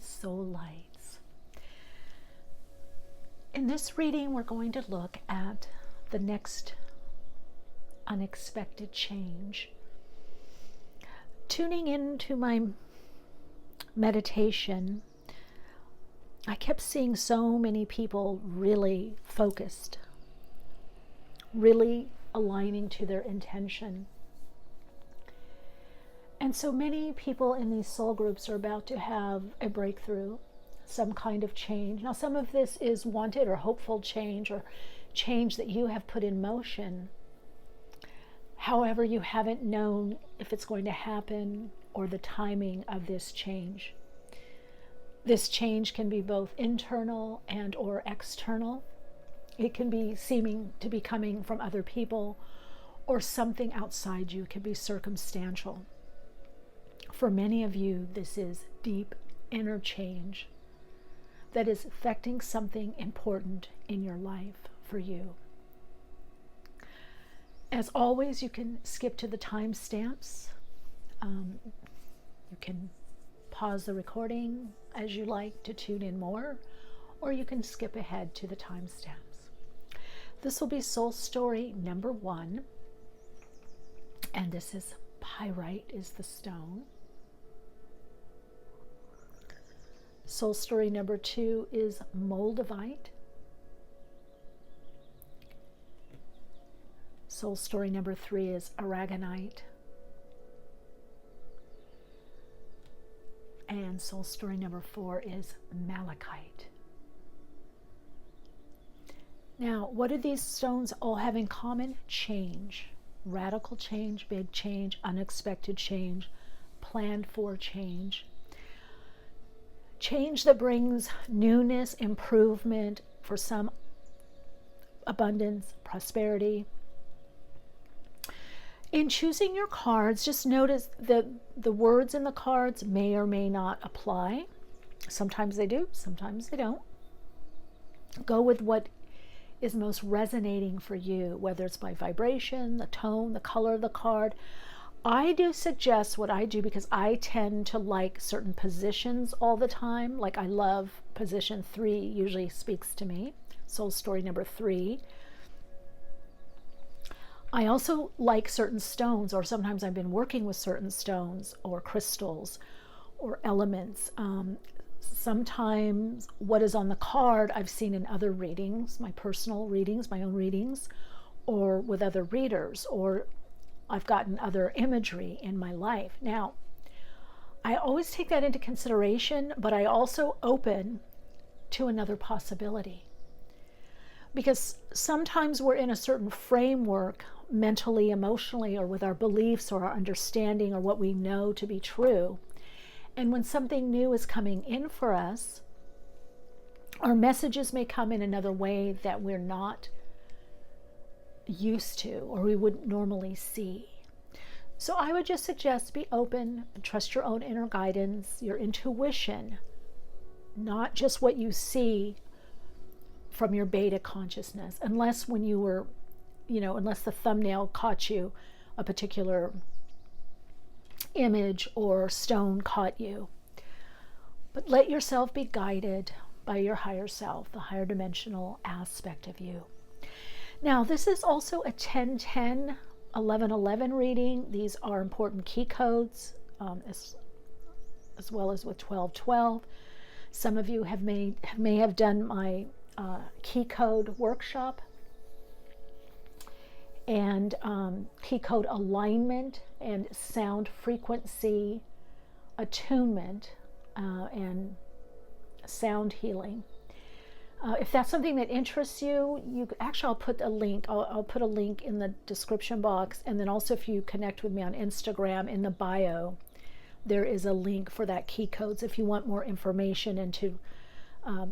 soul lights. In this reading, we're going to look at the next unexpected change. Tuning into my meditation, I kept seeing so many people really focused, really aligning to their intention. And so many people in these soul groups are about to have a breakthrough, some kind of change. Now, some of this is wanted or hopeful change, or change that you have put in motion. However, you haven't known if it's going to happen or the timing of this change. This change can be both internal and or external. It can be seeming to be coming from other people, or something outside you. It can be circumstantial. For many of you, this is deep inner change that is affecting something important in your life for you. As always, you can skip to the timestamps. You can pause the recording as you like to tune in more, or you can skip ahead to the timestamps. This will be soul story number 1, and this is pyrite is the stone. Soul story number 2 is moldavite. Soul story number 3 is aragonite. And soul story number 4 is malachite. Now, what do these stones all have in common? Change. Radical change, big change, unexpected change, planned for change. Change that brings newness, improvement, for some abundance, prosperity. In choosing your cards, just notice that the words in the cards may or may not apply. Sometimes they do, sometimes they don't. Go with what is most resonating for you, whether it's by vibration, the tone, the color of the card. I do suggest what I do because I tend to like certain positions all the time. Like I love position 3, usually speaks to me. Soul story number 3. I also like certain stones, or sometimes I've been working with certain stones or crystals or elements. Sometimes what is on the card I've seen in other readings, my personal readings, my own readings, or with other readers, or I've gotten other imagery in my life. Now, I always take that into consideration, but I also open to another possibility. Because sometimes we're in a certain framework, mentally, emotionally, or with our beliefs or our understanding or what we know to be true. And when something new is coming in for us, our messages may come in another way that we're not used to or we wouldn't normally see. So I would just suggest be open and trust your own inner guidance, your intuition, not just what you see from your beta consciousness, unless when you were, unless the thumbnail caught you, a particular image or stone caught you. But let yourself be guided by your higher self, the higher dimensional aspect of you. Now, this is also a 10-10, 11-11 reading. These are important key codes, as well as with 12-12. Some of you may have done my key code workshop and key code alignment and sound frequency attunement and sound healing. If that's something that interests you, actually I'll put a link. I'll put a link in the description box, and then also if you connect with me on Instagram, in the bio, there is a link for that key codes if you want more information and to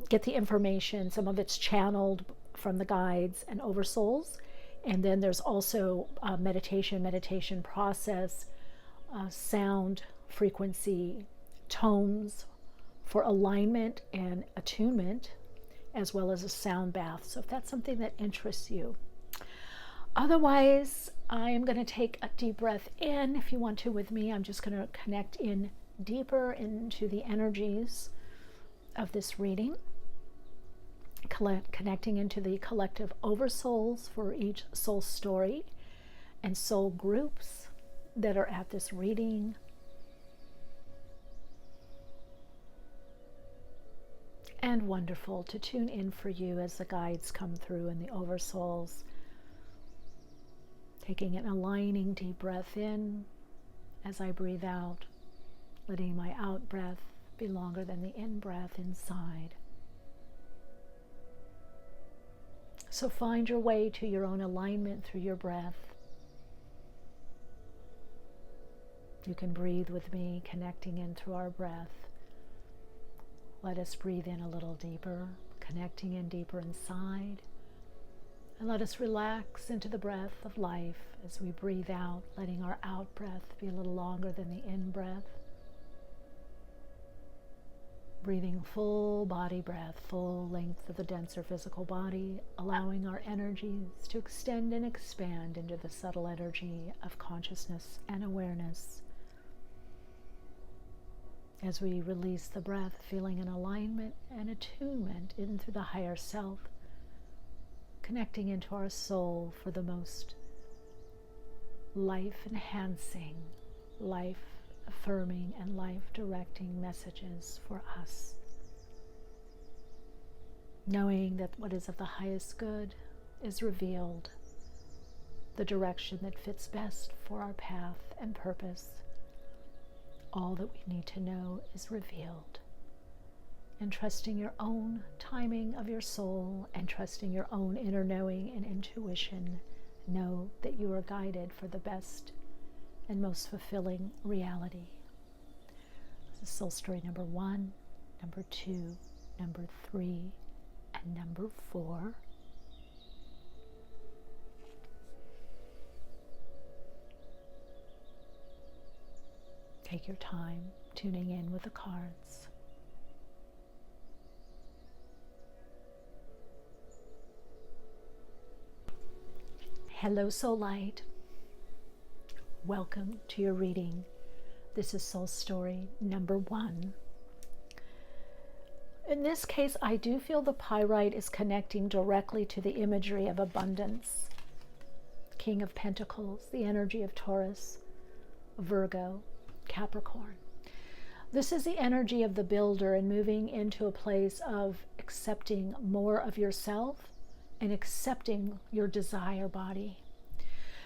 get the information. Some of it's channeled from the guides and oversouls, and then there's also meditation process, sound frequency, tones for alignment and attunement, as well as a sound bath. So if that's something that interests you. Otherwise, I am going to take a deep breath in. If you want to with me, I'm just going to connect in deeper into the energies of this reading, connecting into the collective oversouls for each soul story and soul groups that are at this reading. And wonderful to tune in for you as the guides come through and the oversouls. Taking an aligning deep breath in as I breathe out, letting my out breath be longer than the in breath inside. So find your way to your own alignment through your breath. You can breathe with me, connecting in through our breath. Let us breathe in a little deeper, connecting in deeper inside. And let us relax into the breath of life as we breathe out, letting our out breath be a little longer than the in breath. Breathing full body breath, full length of the denser physical body, allowing our energies to extend and expand into the subtle energy of consciousness and awareness. As we release the breath, feeling an alignment and attunement in through the higher self, connecting into our soul for the most life-enhancing, life-affirming, and life-directing messages for us. Knowing that what is of the highest good is revealed, the direction that fits best for our path and purpose. All that we need to know is revealed. And trusting your own timing of your soul and trusting your own inner knowing and intuition, know that you are guided for the best and most fulfilling reality. This is soul story number 1, number 2, number 3, and number 4. Take your time tuning in with the cards. Hello, Soul Light. Welcome to your reading. This is soul story number 1. In this case, I do feel the pyrite is connecting directly to the imagery of abundance. King of Pentacles, the energy of Taurus, Virgo, Capricorn. This is the energy of the builder and moving into a place of accepting more of yourself and accepting your desire body.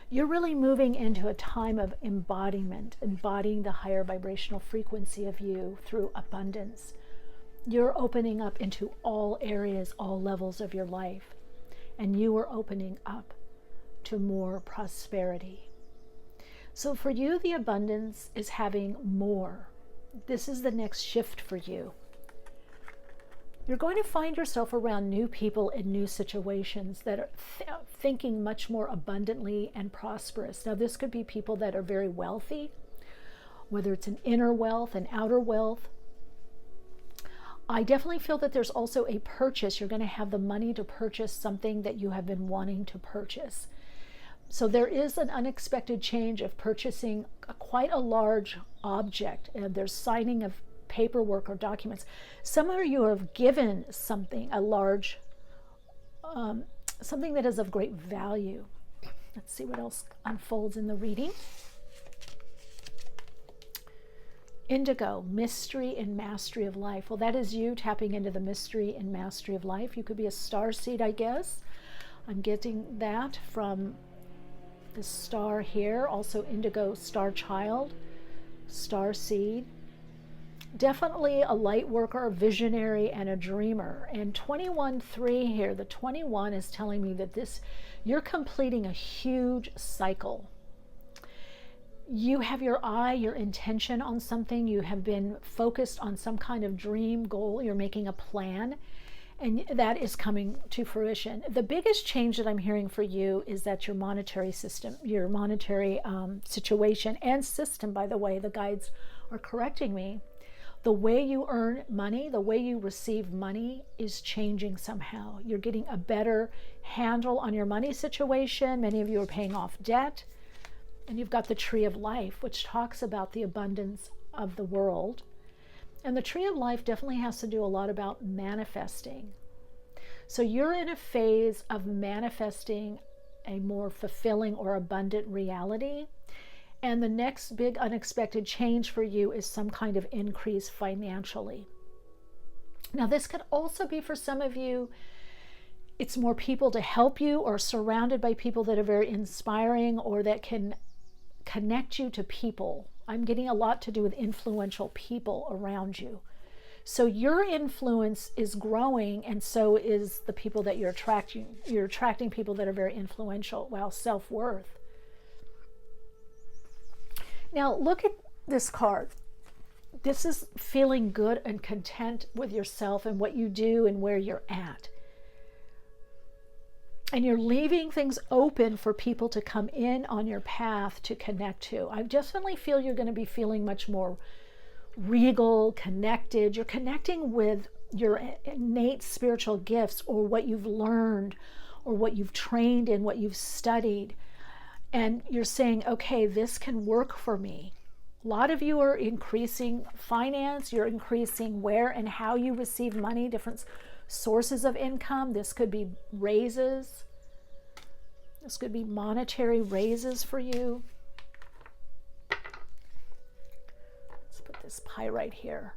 You're really moving into a time of embodiment, embodying the higher vibrational frequency of you through abundance. You're opening up into all areas, all levels of your life, and you are opening up to more prosperity. So for you, the abundance is having more. This is the next shift for you. You're going to find yourself around new people in new situations that are thinking much more abundantly and prosperous. Now, this could be people that are very wealthy, whether it's an inner wealth, an outer wealth. I definitely feel that there's also a purchase. You're going to have the money to purchase something that you have been wanting to purchase. So there is an unexpected change of purchasing quite a large object, and there's signing of paperwork or documents. Some of you have given something, a large, something that is of great value. Let's see what else unfolds in the reading. Indigo, mystery and mastery of life. Well, that is you tapping into the mystery and mastery of life. You could be a star seed, I guess. I'm getting that from the star here. Also indigo, star child, star seed. Definitely a light worker, a visionary, and a dreamer. And 21-3 here, the 21 is telling me that you're completing a huge cycle. You have your eye, your intention on something. You have been focused on some kind of dream, goal. You're making a plan, and that is coming to fruition. The biggest change that I'm hearing for you is that your monetary system, your monetary situation and system, by the way, the guides are correcting me. The way you earn money, the way you receive money is changing somehow. You're getting a better handle on your money situation. Many of you are paying off debt. And you've got the tree of life, which talks about the abundance of the world. And the tree of life definitely has to do a lot about manifesting. So you're in a phase of manifesting a more fulfilling or abundant reality. And the next big unexpected change for you is some kind of increase financially. Now, this could also be for some of you, it's more people to help you, or surrounded by people that are very inspiring or that can connect you to people. I'm getting a lot to do with influential people around you. So your influence is growing, and so is the people that you're attracting. You're attracting people that are very influential. Wow, self-worth. Now look at this card. This is feeling good and content with yourself and what you do and where you're at. And you're leaving things open for people to come in on your path to connect to. I definitely feel you're going to be feeling much more regal, connected. You're connecting with your innate spiritual gifts, or what you've learned, or what you've trained in, what you've studied. And you're saying, okay, this can work for me. A lot of you are increasing finance. You're increasing where and how you receive money, different sources of income. This could be raises. This could be monetary raises for you. Let's put this pyrite here.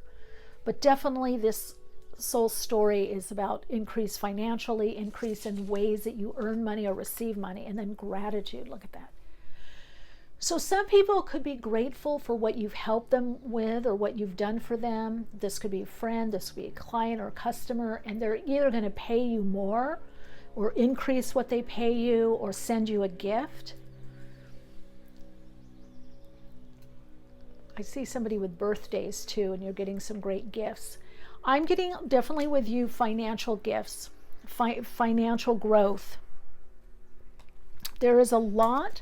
But definitely this soul story is about increase financially, increase in ways that you earn money or receive money, and then gratitude. Look at that. So some people could be grateful for what you've helped them with or what you've done for them. This could be a friend, this could be a client or a customer, and they're either going to pay you more or increase what they pay you or send you a gift. I see somebody with birthdays too, and you're getting some great gifts. I'm getting definitely with you financial gifts, financial growth. There is a lot.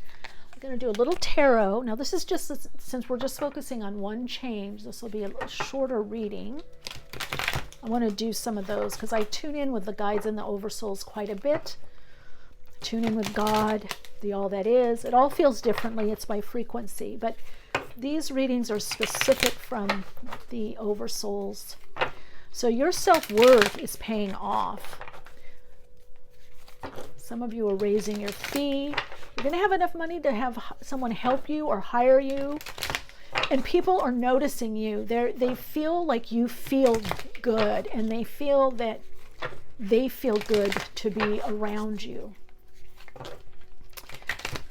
I'm going to do a little tarot. Now this is just, since we're just focusing on one change, this will be a little shorter reading. I want to do some of those because I tune in with the guides and the oversouls quite a bit. Tune in with God, the all that is. It all feels differently. It's by frequency. But these readings are specific from the oversouls. So your self-worth is paying off. Some of you are raising your fee. You're going to have enough money to have someone help you or hire you. And people are noticing you. They feel like you feel good, and they feel that they feel good to be around you.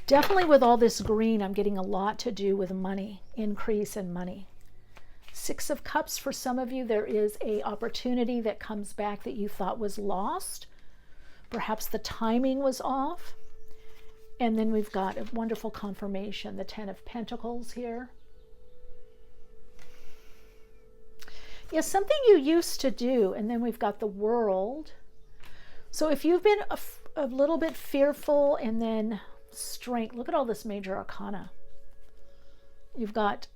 Definitely with all this green, I'm getting a lot to do with money, increase in money. Six of Cups, for some of you, there is an opportunity that comes back that you thought was lost. Perhaps the timing was off. And then we've got a wonderful confirmation, the Ten of Pentacles here. Yes, something you used to do. And then we've got the World. So if you've been a little bit fearful, and then Strength. Look at all this major arcana. You've got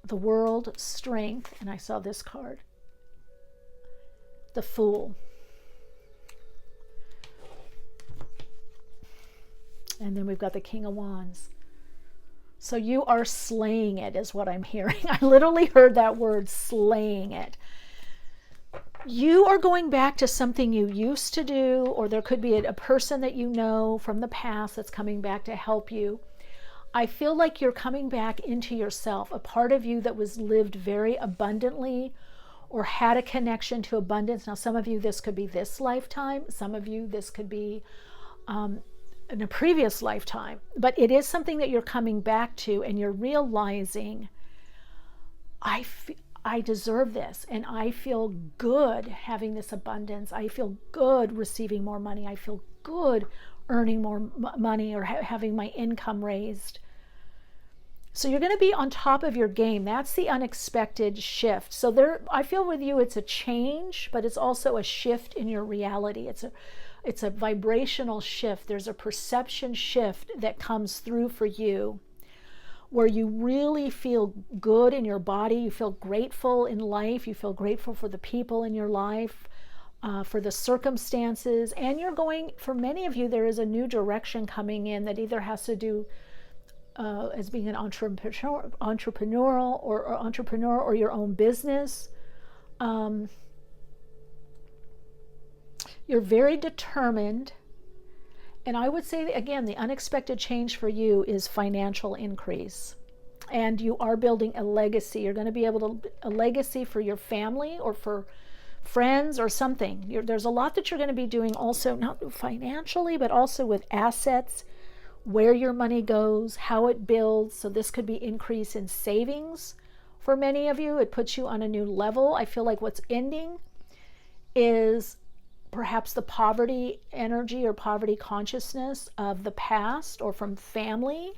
the World, Strength, and I saw this card. The Fool. And then we've got the King of Wands. So you are slaying it, is what I'm hearing. I literally heard that word, slaying it. You are going back to something you used to do, or there could be a person that you know from the past that's coming back to help you. I feel like you're coming back into yourself, a part of you that was lived very abundantly or had a connection to abundance. Now, some of you, this could be this lifetime. Some of you, this could be in a previous lifetime, but it is something that you're coming back to, and you're realizing, I deserve this, and I feel good having this abundance. I feel good receiving more money. I feel good earning more money or having my income raised. So you're going to be on top of your game. That's the unexpected shift. So there, I feel with you, it's a change, but it's also a shift in your reality. It's a vibrational shift. There's a perception shift that comes through for you, where you really feel good in your body. You feel grateful in life. You feel grateful for the people in your life, for the circumstances. And you're going, for many of you, there is a new direction coming in that either has to do as being an entrepreneur or your own business. Um, you're very determined. And I would say, again, the unexpected change for you is financial increase. And you are building a legacy. You're going to be able to, a legacy for your family or for friends or something. There's a lot that you're going to be doing also, not financially, but also with assets, where your money goes, how it builds. So this could be increase in savings for many of you. It puts you on a new level. I feel like what's ending is perhaps the poverty energy or poverty consciousness of the past or from family.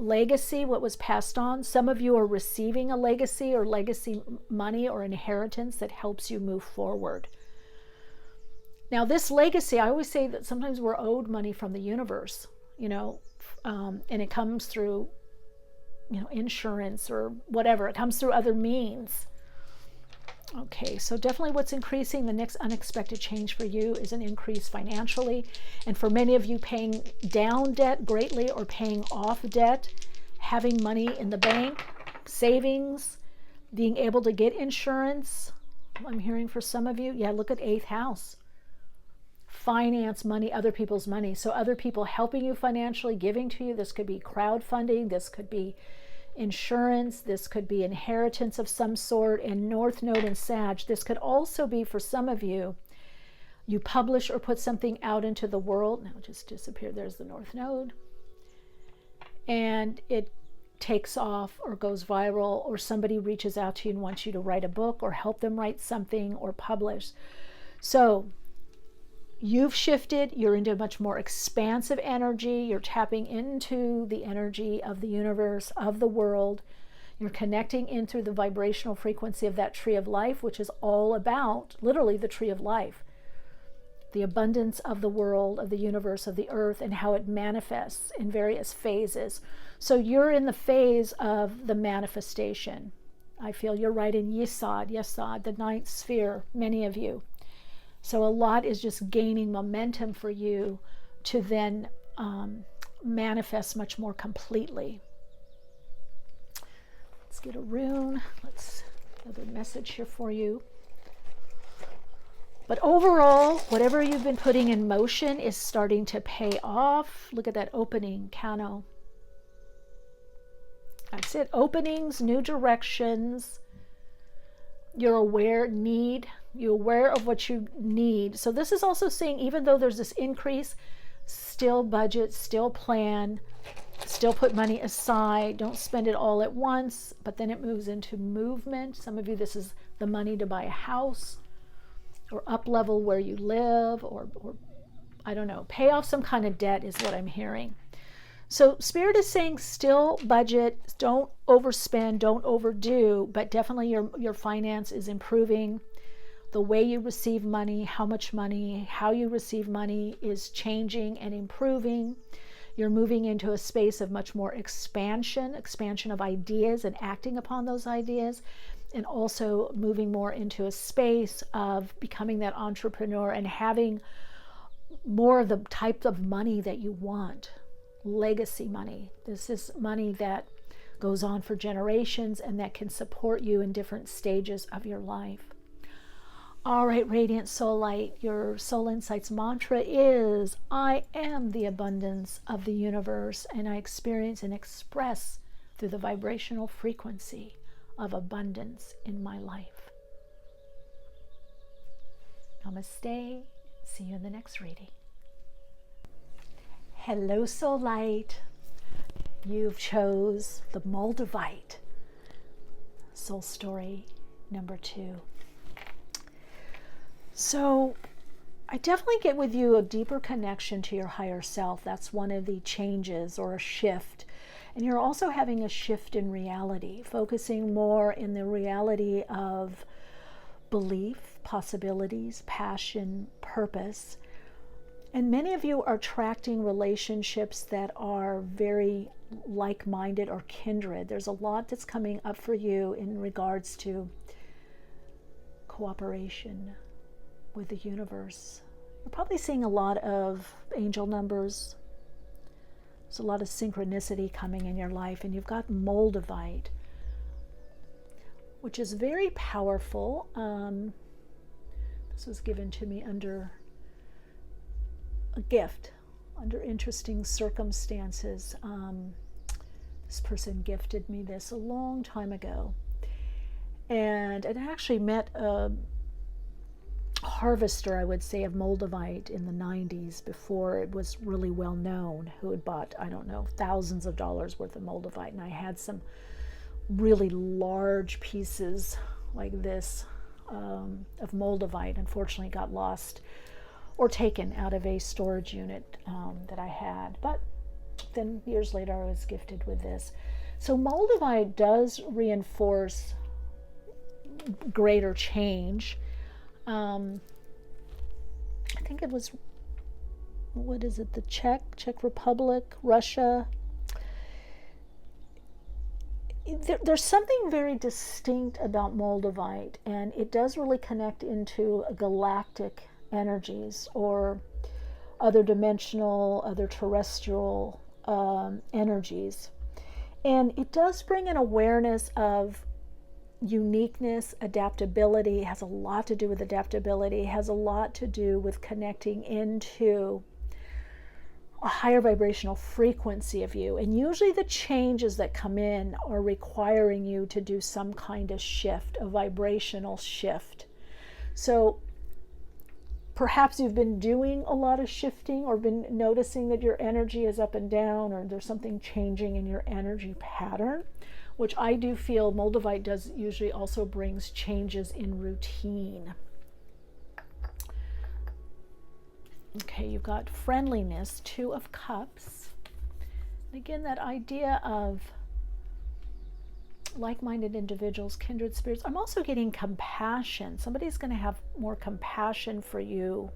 Legacy, what was passed on. Some of you are receiving a legacy or legacy money or inheritance that helps you move forward. Now, this legacy, I always say that sometimes we're owed money from the universe, and it comes through, insurance or whatever. It comes through other means. Okay, so definitely what's increasing, the next unexpected change for you is an increase financially. And for many of you, paying down debt greatly or paying off debt, having money in the bank, savings, being able to get insurance. I'm hearing for some of you, look at 8th house. Finance money, other people's money. So other people helping you financially, giving to you. This could be crowdfunding. This could be insurance, this could be inheritance of some sort, and North Node and Sag. This could also be for some of you, you publish or put something out into the world. Now it just disappeared. There's the North Node. And it takes off or goes viral, or somebody reaches out to you and wants you to write a book or help them write something or publish. So you've shifted, you're into a much more expansive energy, you're tapping into the energy of the universe, of the world, you're connecting into the vibrational frequency of that tree of life, which is all about, literally, the tree of life, the abundance of the world, of the universe, of the earth, and how it manifests in various phases. So you're in the phase of the manifestation. I feel you're right in Yesod, the ninth sphere, many of you. So a lot is just gaining momentum for you to then manifest much more completely. Let's get a rune. Let's another message here for you. But overall, whatever you've been putting in motion is starting to pay off. Look at that opening, Cano. That's it. Openings, new directions. You're aware, you're aware of what you need. So this is also saying, even though there's this increase, still budget, still plan, still put money aside. Don't spend it all at once, but then it moves into movement. Some of you, this is the money to buy a house or up level where you live, or I don't know, pay off some kind of debt is what I'm hearing. So Spirit is saying still budget, don't overspend, don't overdo, but definitely your finance is improving. The way you receive money, how much money, how you receive money is changing and improving. You're moving into a space of much more expansion of ideas and acting upon those ideas, and also moving more into a space of becoming that entrepreneur and having more of the type of money that you want. Legacy money. This is money that goes on for generations and that can support you in different stages of your life. All right, Radiant Soul Light, your Soul Insights mantra is, I am the abundance of the universe, and I experience and express through the vibrational frequency of abundance in my life. Namaste. See you in the next reading. Hello, Soul Light. You've chose the Moldavite. Soul Story number 2. So I definitely get with you a deeper connection to your higher self. That's one of the changes or a shift. And you're also having a shift in reality, focusing more in the reality of belief, possibilities, passion, purpose. And many of you are attracting relationships that are very like-minded or kindred. There's a lot that's coming up for you in regards to cooperation with the universe. You're probably seeing a lot of angel numbers. There's a lot of synchronicity coming in your life, and you've got Moldavite. which is very powerful. This was given to me under a gift, under interesting circumstances. This person gifted me this a long time ago. And I actually met a harvester, I would say, of Moldavite in the 90s, before it was really well known, who had bought, I don't know, thousands of dollars worth of Moldavite. And I had some really large pieces like this of Moldavite. Unfortunately got lost or taken out of a storage unit that I had. But then years later I was gifted with this. So Moldavite does reinforce greater change. I think it was, what is it, the Czech Republic, Russia. There's something very distinct about Moldavite, and it does really connect into galactic energies or other dimensional, other terrestrial energies. And it does bring an awareness of uniqueness, adaptability. It has a lot to do with adaptability. It has a lot to do with connecting into a higher vibrational frequency of you. And usually the changes that come in are requiring you to do some kind of shift, a vibrational shift. So perhaps you've been doing a lot of shifting, or been noticing that your energy is up and down, or there's something changing in your energy pattern, which I do feel Moldavite does usually also brings changes in routine. Okay, you've got friendliness, 2 of Cups. And again, that idea of like-minded individuals, kindred spirits. I'm also getting compassion. Somebody's going to have more compassion for you,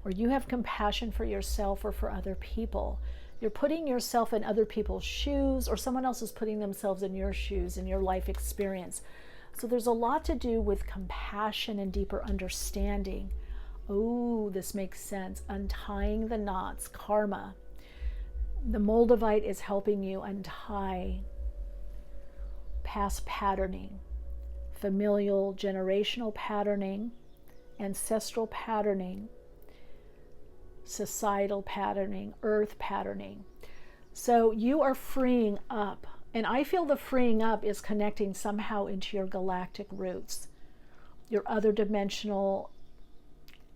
or you have compassion for yourself or for other people. You're putting yourself in other people's shoes, or someone else is putting themselves in your shoes, in your life experience. So there's a lot to do with compassion and deeper understanding. Oh, this makes sense. Untying the knots, karma. The Moldavite is helping you untie past patterning, familial, generational patterning, ancestral patterning, societal patterning, earth patterning. So you are freeing up. And I feel the freeing up is connecting somehow into your galactic roots, your other dimensional,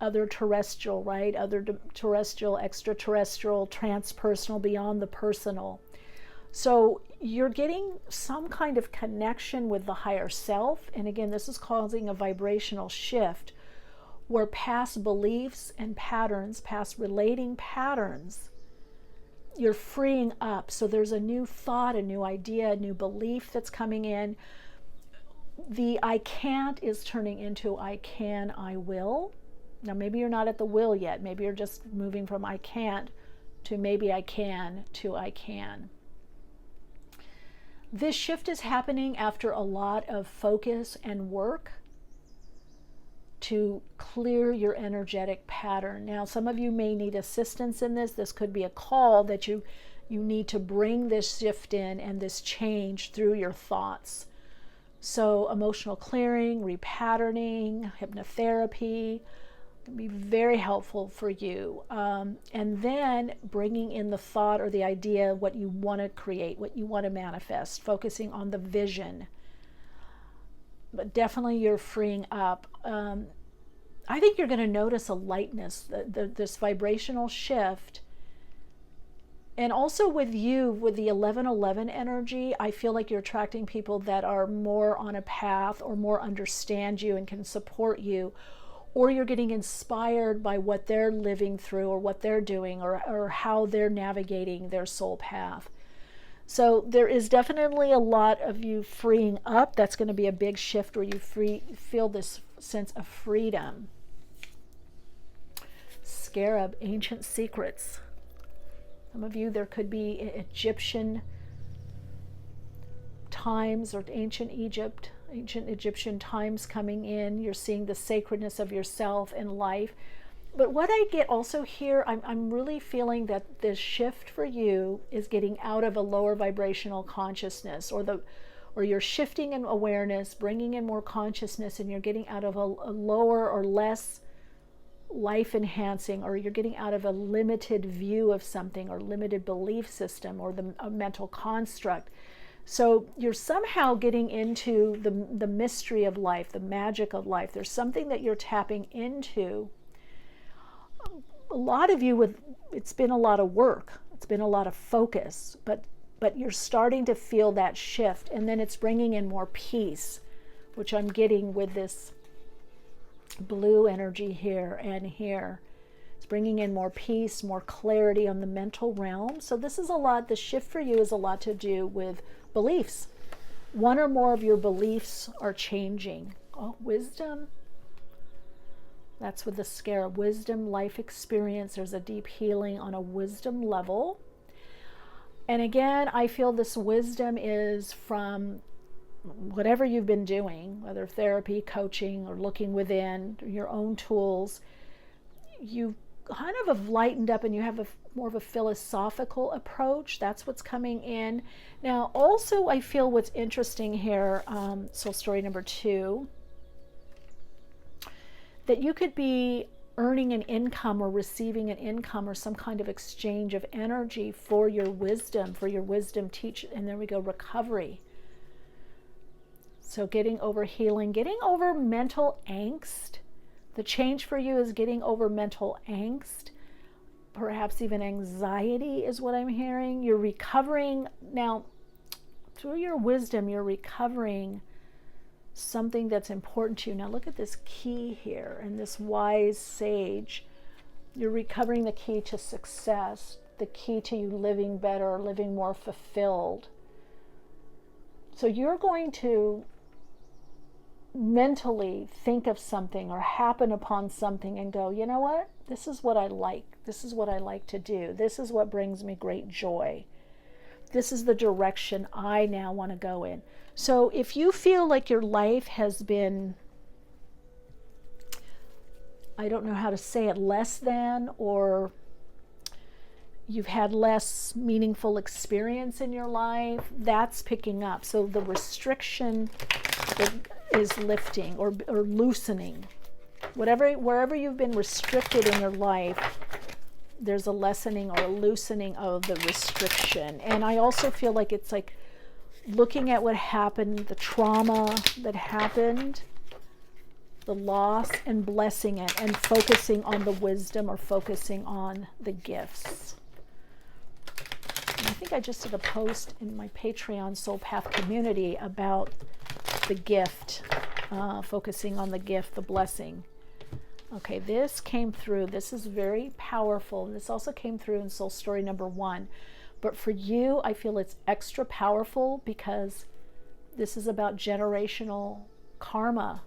other terrestrial, right? Other terrestrial, extraterrestrial, transpersonal, beyond the personal. So you're getting some kind of connection with the higher self. And again, this is causing a vibrational shift where past beliefs and patterns, past relating patterns, you're freeing up. So there's a new thought, a new idea, a new belief that's coming in. The I can't is turning into I can, I will. Now, maybe you're not at the will yet. Maybe you're just moving from I can't to maybe I can to I can. This shift is happening after a lot of focus and work to clear your energetic pattern. Now, some of you may need assistance in this. This could be a call that you need to bring this shift in and this change through your thoughts. So emotional clearing, repatterning, hypnotherapy can be very helpful for you. And then bringing in the thought or the idea, what you want to create, what you want to manifest, focusing on the vision. But definitely you're freeing up. I think you're going to notice a lightness, this vibrational shift. And also with you, with the 1111 energy, I feel like you're attracting people that are more on a path or more understand you and can support you. Or you're getting inspired by what they're living through or what they're doing or how they're navigating their soul path. So there is definitely a lot of you freeing up. That's going to be a big shift where you feel this sense of freedom. Scarab, ancient secrets. Some of you, there could be Egyptian times or ancient Egyptian times coming in. You're seeing the sacredness of yourself and life. But what I get also here, I'm really feeling that this shift for you is getting out of a lower vibrational consciousness or or you're shifting in awareness, bringing in more consciousness, and you're getting out of a lower or less life enhancing, or you're getting out of a limited view of something or limited belief system or a mental construct. So you're somehow getting into the mystery of life, the magic of life. There's something that you're tapping into. A lot of you, it's been a lot of work, it's been a lot of focus, but you're starting to feel that shift, and then it's bringing in more peace, which I'm getting with this blue energy here and here. It's bringing in more peace, more clarity on the mental realm. So this is a lot, the shift for you is a lot to do with beliefs. One or more of your beliefs are changing. Oh, wisdom. That's with the scarab. Wisdom, life experience. There's a deep healing on a wisdom level. And again, I feel this wisdom is from whatever you've been doing, whether therapy, coaching, or looking within, your own tools. You kind of have lightened up and you have more of a philosophical approach. That's what's coming in. Now, also, I feel what's interesting here, soul story number 2, that you could be earning an income or receiving an income or some kind of exchange of energy for your wisdom teach. And there we go, recovery. So getting over healing, getting over mental angst. The change for you is getting over mental angst, perhaps even anxiety is what I'm hearing. You're recovering now through your wisdom. You're recovering something that's important to you. Now look at this key here and this wise sage. You're recovering the key to success, the key to you living better, living more fulfilled. So you're going to mentally think of something or happen upon something and go, you know what? This is what I like. This is what I like to do. This is what brings me great joy. This is the direction I now want to go in. So if you feel like your life has been, I don't know how to say it, less than, or you've had less meaningful experience in your life, that's picking up. So the restriction is lifting or loosening. Wherever you've been restricted in your life, there's a lessening or a loosening of the restriction. And I also feel like it's like looking at what happened, the trauma that happened, the loss, and blessing it and focusing on the wisdom or focusing on the gifts. And I think I just did a post in my Patreon Soul Path community about the gift, focusing on the gift, the blessing. Okay, this came through. This is very powerful. This also came through in soul story number 1. But for you, I feel it's extra powerful because this is about generational karma,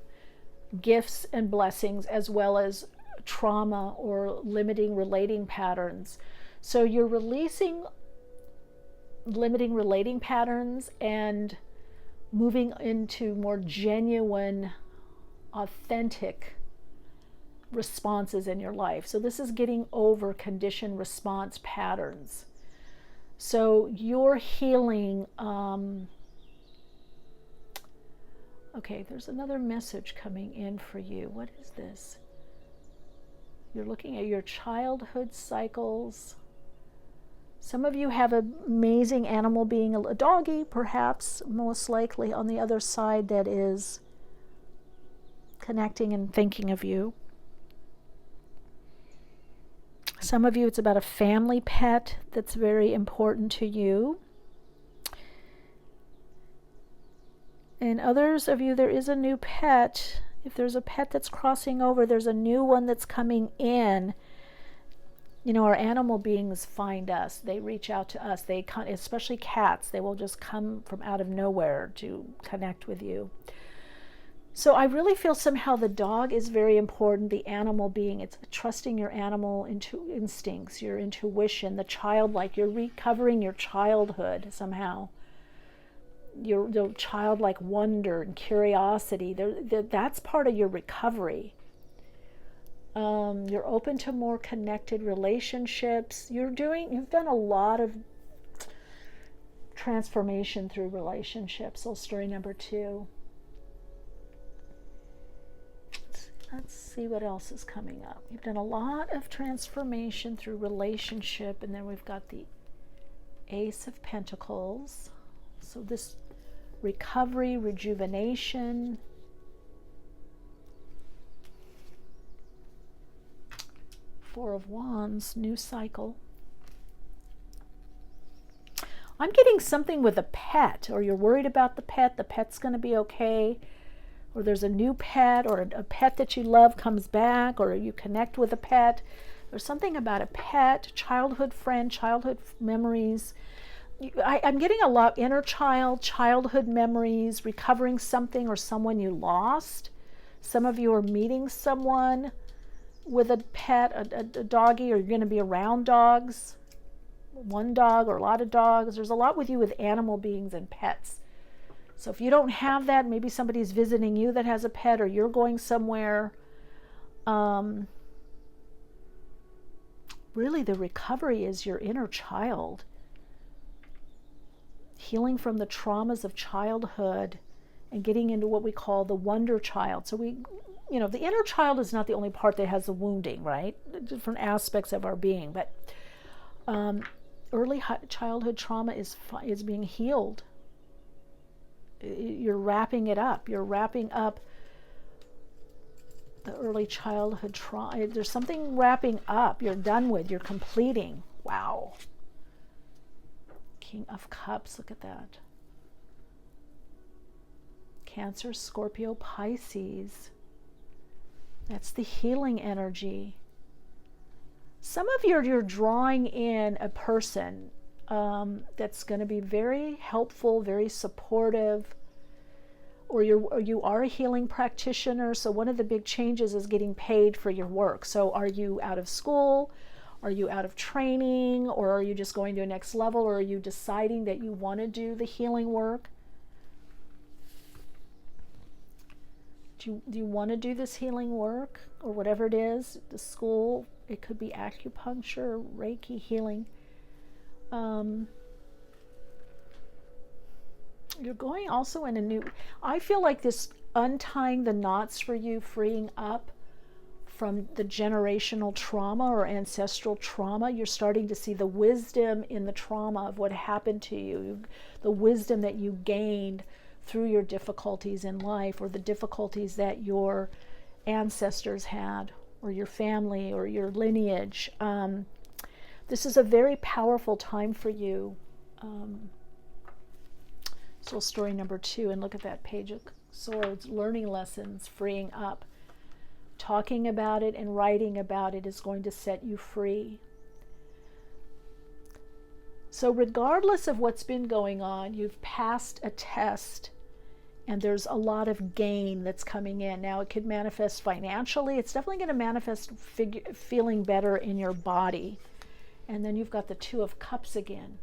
gifts and blessings, as well as trauma or limiting relating patterns. So you're releasing limiting relating patterns and moving into more genuine, authentic responses in your life. So this is getting over conditioned response patterns. So you're healing. Okay, there's another message coming in for you. What is this? You're looking at your childhood cycles. Some of you have an amazing animal being, a doggy, perhaps, most likely, on the other side that is connecting and thinking of you. Some of you, it's about a family pet that's very important to you. And others of you, there is a new pet. If there's a pet that's crossing over, there's a new one that's coming in. You know, our animal beings find us. They reach out to us. They come, especially cats. They will just come from out of nowhere to connect with you. So I really feel somehow the dog is very important, the animal being. It's trusting your animal instincts, your intuition, the childlike. You're recovering your childhood somehow. Your childlike wonder and curiosity. That's part of your recovery. You're open to more connected relationships. You've done a lot of transformation through relationships. Soul story number 2. Let's see what else is coming up. You've done a lot of transformation through relationship, and then we've got the Ace of Pentacles. So this recovery, rejuvenation. Four of Wands, new cycle. I'm getting something with a pet, or you're worried about the pet's going to be okay, or there's a new pet, or a pet that you love comes back, or you connect with a pet. There's something about a pet, childhood friend, childhood memories. I'm getting a lot inner child, childhood memories, recovering something or someone you lost. Some of you are meeting someone with a pet, a doggy, or you're going to be around dogs. One dog or a lot of dogs. There's a lot with you with animal beings and pets. So if you don't have that, maybe somebody's visiting you that has a pet, or you're going somewhere. Really, the recovery is your inner child. Healing from the traumas of childhood and getting into what we call the wonder child. So the inner child is not the only part that has the wounding, right? Different aspects of our being, but early childhood trauma is being healed. You're wrapping it up. You're wrapping up the early childhood trauma. There's something wrapping up. You're done with. You're completing. Wow. King of Cups. Look at that. Cancer, Scorpio, Pisces. That's the healing energy. Some of you, you're drawing in a person that's going to be very helpful, very supportive, or you are a healing practitioner. So one of the big changes is getting paid for your work. So are you out of school? Are you out of training? Or are you just going to a next level? Or are you deciding that you want to do the healing work? Do you want to do this healing work, or whatever it is, the school? It could be acupuncture, Reiki, healing. You're going also in a new, I feel like this untying the knots for you, freeing up from the generational trauma or ancestral trauma. You're starting to see the wisdom in the trauma of what happened to you, the wisdom that you gained through your difficulties in life, or the difficulties that your ancestors had, or your family, or your lineage. This is a very powerful time for you. Soul story number 2, and look at that Page of Swords, learning lessons, freeing up. Talking about it and writing about it is going to set you free. So regardless of what's been going on, you've passed a test, and there's a lot of gain that's coming in. Now, it could manifest financially. It's definitely going to manifest feeling better in your body. And then you've got the Two of Cups again.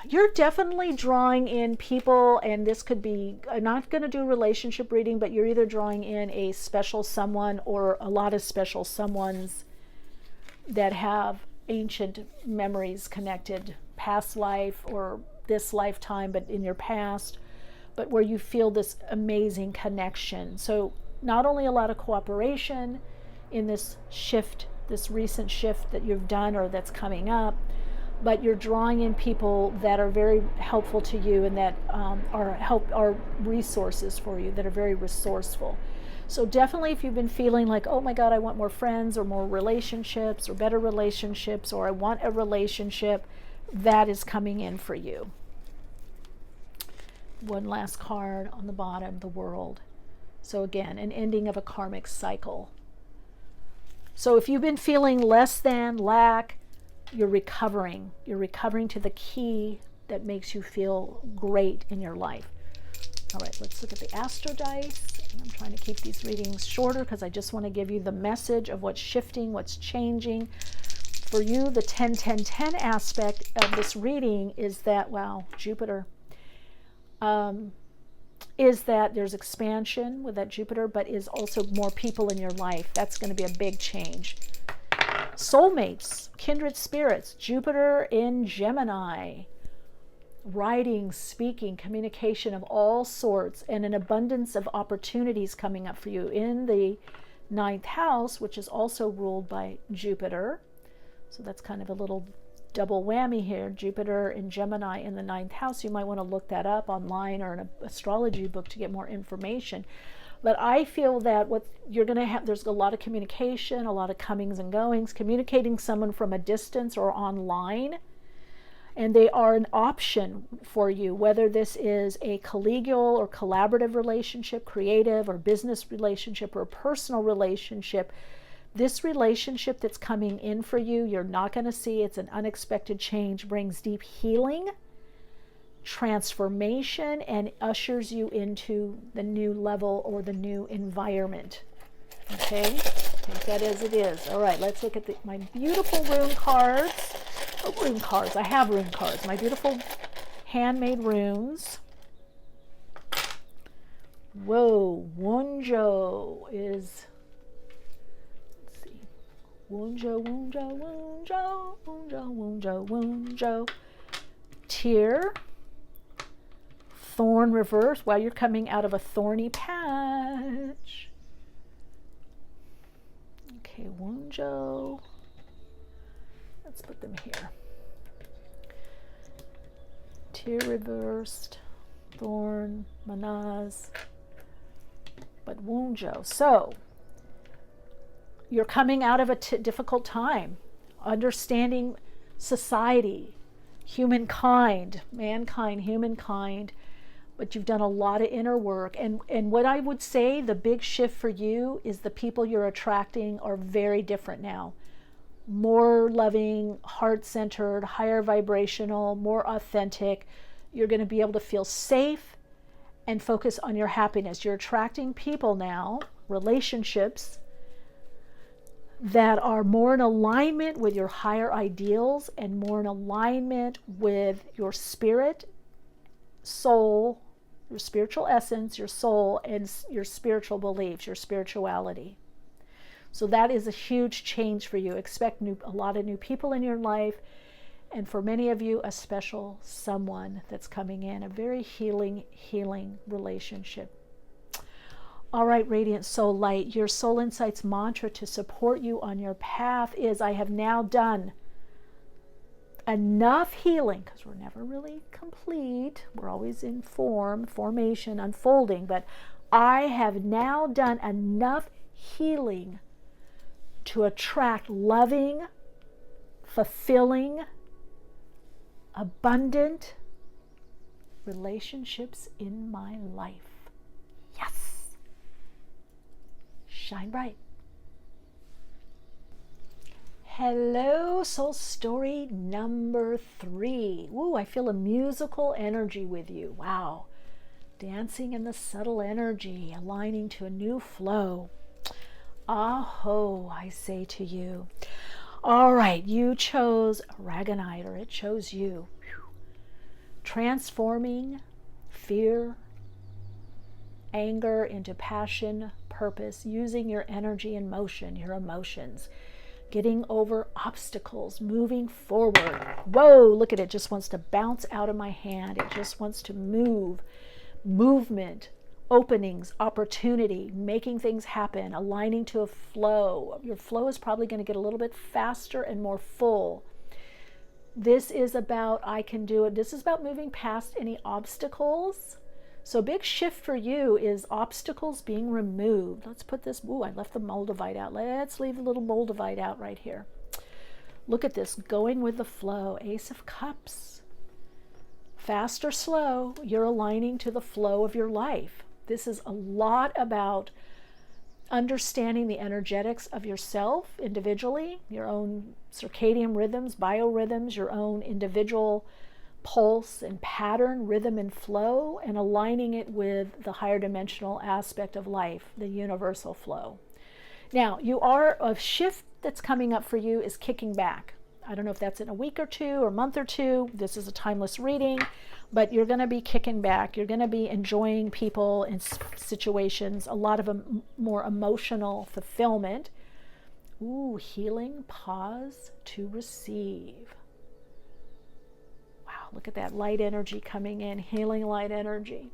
You're definitely drawing in people, and this could be, I'm not going to do relationship reading, but you're either drawing in a special someone or a lot of special someones that have ancient memories connected, past life or this lifetime, but in your past, but where you feel this amazing connection. So not only a lot of cooperation in this shift, this recent shift that you've done or that's coming up, but you're drawing in people that are very helpful to you, and that are resources for you, that are very resourceful. So definitely, if you've been feeling like, oh my God, I want more friends or more relationships or better relationships, or I want a relationship, that is coming in for you. One last card on the bottom, the World. So again, an ending of a karmic cycle. So if you've been feeling less than, lack, you're recovering. You're recovering to the key that makes you feel great in your life. All right, let's look at the Astro Dice. I'm trying to keep these readings shorter because I just want to give you the message of what's shifting, what's changing. For you, the 10-10-10 aspect of this reading is that, wow, Jupiter, is that there's expansion with that Jupiter, but is also more people in your life. That's going to be a big change. Soulmates, kindred spirits, Jupiter in Gemini. Writing, speaking, communication of all sorts, and an abundance of opportunities coming up for you in the 9th house, which is also ruled by Jupiter. So that's kind of a little double whammy here. Jupiter in Gemini in the 9th house. You might want to look that up online or in an astrology book to get more information. But I feel that what you're going to have, there's a lot of communication, a lot of comings and goings, communicating someone from a distance or online. And they are an option for you, whether this is a collegial or collaborative relationship, creative or business relationship, or a personal relationship. This relationship that's coming in for you, you're not going to see. It's an unexpected change, brings deep healing, transformation, and ushers you into the new level or the new environment. Okay? Take that as it is. All right, let's look at my beautiful rune cards. Rune cards. I have rune cards. My beautiful handmade runes. Whoa, Wunjo is, let's see. Wunjo, Wunjo, Wunjo, Wunjo, Wunjo, Wunjo. Tear. Thorn reverse. Wow, you're coming out of a thorny patch. Okay, Wunjo. Let's put them here. Tear reversed, thorn, manaz, but Wunjo. So you're coming out of a difficult time, understanding society, humankind, mankind, humankind, but you've done a lot of inner work. And what I would say, the big shift for you is the people you're attracting are very different now. More loving, heart-centered, higher vibrational, more authentic. You're going to be able to feel safe and focus on your happiness. You're attracting people now, relationships, that are more in alignment with your higher ideals and more in alignment with your spirit, soul, your spiritual essence, your soul, and your spiritual beliefs, your spirituality. So that is a huge change for you. Expect a lot of new people in your life, and for many of you, a special someone that's coming in, a very healing relationship. All right, Radiant Soul Light, your Soul Insights mantra to support you on your path is, I have now done enough healing, because we're never really complete. We're always in formation, unfolding, but I have now done enough healing to attract loving, fulfilling, abundant relationships in my life. Yes! Shine bright. Hello, soul story number 3. Ooh, I feel a musical energy with you. Wow. Dancing in the subtle energy, aligning to a new flow. Aho, I say to you. All right, you chose Aragonite, or it chose you. Transforming fear, anger into passion, purpose, using your energy and motion, your emotions, getting over obstacles, moving forward. Whoa, look at it, just wants to bounce out of my hand. It just wants to move. Movement, openings, opportunity, making things happen, aligning to a flow. Your flow is probably going to get a little bit faster and more full. This is about, I can do it. This is about moving past any obstacles. So big shift for you is obstacles being removed. Let's put this, ooh, I left the Moldavite out. Let's leave the little Moldavite out right here. Look at this, going with the flow. Ace of Cups. Fast or slow, you're aligning to the flow of your life. This is a lot about understanding the energetics of yourself individually, your own circadian rhythms, biorhythms, your own individual pulse and pattern, rhythm and flow, and aligning it with the higher dimensional aspect of life, the universal flow. Now, a shift that's coming up for you is kicking back. I don't know if that's in a week or two or month or two. This is a timeless reading, but you're going to be kicking back. You're going to be enjoying people and situations, a lot of more emotional fulfillment, Ooh, healing, pause to receive. Wow, look at that light energy coming in, healing light energy.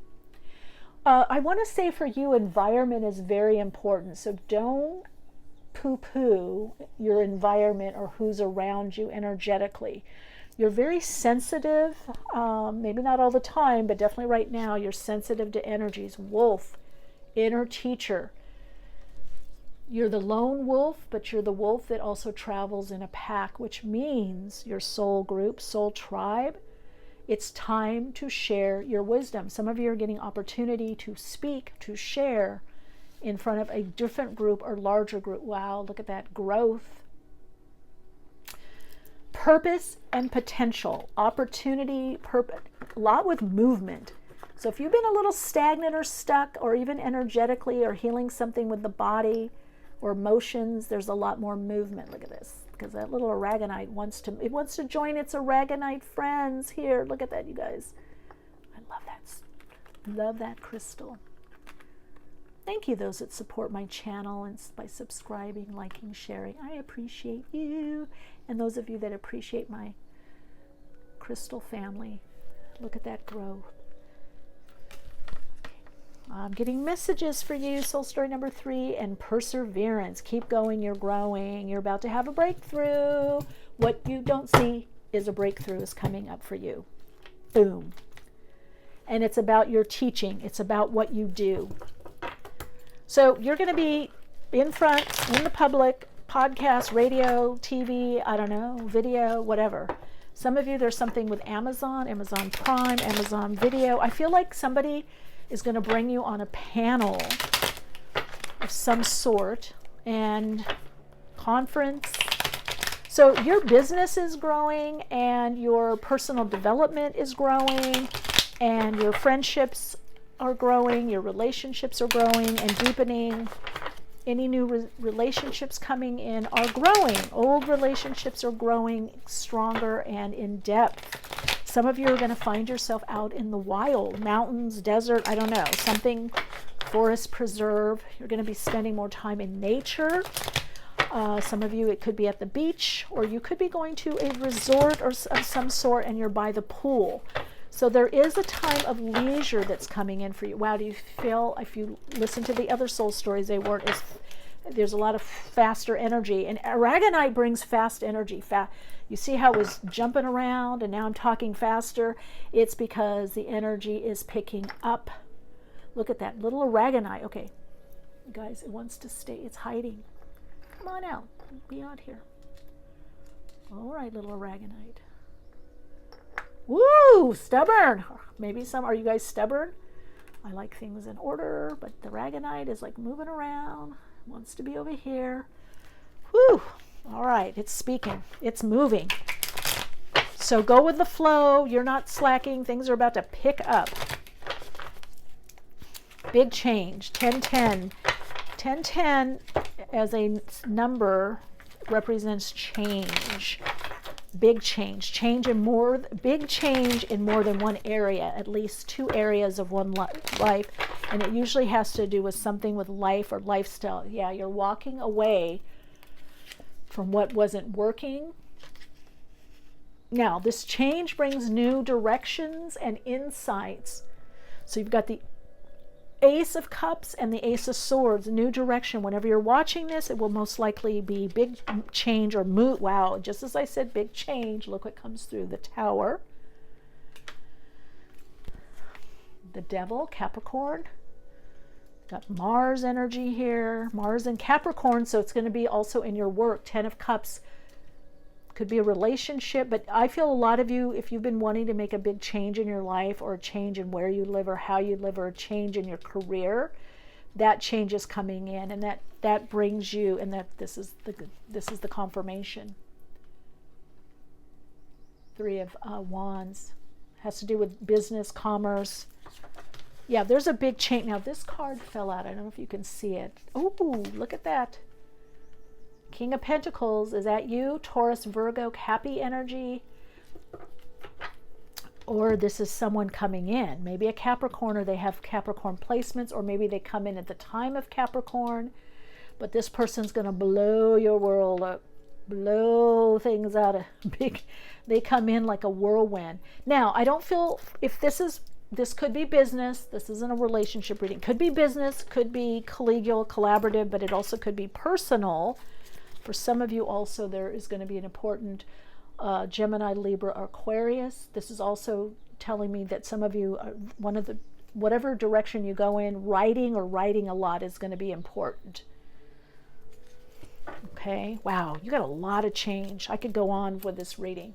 I want to say for you, environment is very important. So don't poo-poo your environment or who's around you energetically. You're very sensitive, maybe not all the time, but definitely right now, you're sensitive to energies. Wolf, inner teacher. You're the lone wolf, but you're the wolf that also travels in a pack, which means your soul group, soul tribe. It's time to share your wisdom. Some of you are getting opportunity to speak, to share in front of a different group or larger group. Wow, look at that growth. Purpose and potential, opportunity, purpose, a lot with movement. So if you've been a little stagnant or stuck, or even energetically, or healing something with the body or emotions, there's a lot more movement. Look at this, because that little aragonite wants to join its aragonite friends here. Look at that, you guys. I love that crystal. Thank you, those that support my channel and by subscribing, liking, sharing. I appreciate you. And those of you that appreciate my crystal family. Look at that growth. I'm getting messages for you, soul story number 3, and perseverance. Keep going, you're growing. You're about to have a breakthrough. What you don't see is a breakthrough is coming up for you. Boom. And it's about your teaching. It's about what you do. So you're going to be in front, in the public, podcast, radio, TV, I don't know, video, whatever. Some of you, there's something with Amazon, Amazon Prime, Amazon Video. I feel like somebody is going to bring you on a panel of some sort and conference. So your business is growing and your personal development is growing and your friendships are growing, your relationships are growing and deepening. Any new relationships coming in are growing. Old relationships are growing stronger and in depth. Some of you are going to find yourself out in the wild, mountains, desert, I don't know, something, forest preserve. You're going to be spending more time in nature. Some of you, it could be at the beach, or you could be going to a resort or of some sort and you're by the pool. So there is a time of leisure that's coming in for you. Wow, do you feel, if you listen to the other soul stories, they weren't as, there's a lot of faster energy. And aragonite brings fast energy. You see how it was jumping around and now I'm talking faster? It's because the energy is picking up. Look at that little aragonite. Okay, guys, it wants to stay. It's hiding. Come on out. Be out here. All right, little aragonite. Woo, stubborn. Maybe some, are you guys stubborn? I like things in order, but the aragonite is like moving around, wants to be over here. Whew. All right, it's speaking, it's moving. So go with the flow. You're not slacking. Things are about to pick up. Big change, 1010. 1010 as a number represents change. Big change, big change in more than one area, at least 2 areas of one life. And it usually has to do with something with life or lifestyle. Yeah, you're walking away from what wasn't working. Now, this change brings new directions and insights. So you've got the Ace of Cups and the Ace of Swords, new direction. Whenever you're watching this, it will most likely be big change or move. Wow, just as I said, big change. Look what comes through the Tower. The Devil, Capricorn. Got Mars energy here. Mars and Capricorn, so it's going to be also in your work. 10 of Cups. Could be a relationship, but I feel a lot of you, if you've been wanting to make a big change in your life or a change in where you live or how you live or a change in your career, that change is coming in and that brings you, and that this is the confirmation. 3 of Wands has to do with business, commerce. Yeah, there's a big change. Now this card fell out. I don't know if you can see it. Ooh, look at that. King of Pentacles, is that you? Taurus, Virgo, happy energy. Or this is someone coming in. Maybe a Capricorn, or they have Capricorn placements, or maybe they come in at the time of Capricorn. but this person's going to blow your world up, blow things out of big. They come in like a whirlwind. Now, I don't feel, if this could be business, this isn't a relationship reading, could be business, could be collegial, collaborative, but it also could be personal. For some of you also, there is going to be an important Gemini, Libra, or Aquarius. This is also telling me that some of you, whatever direction you go in, writing a lot is going to be important. Okay, wow, you got a lot of change. I could go on with this reading.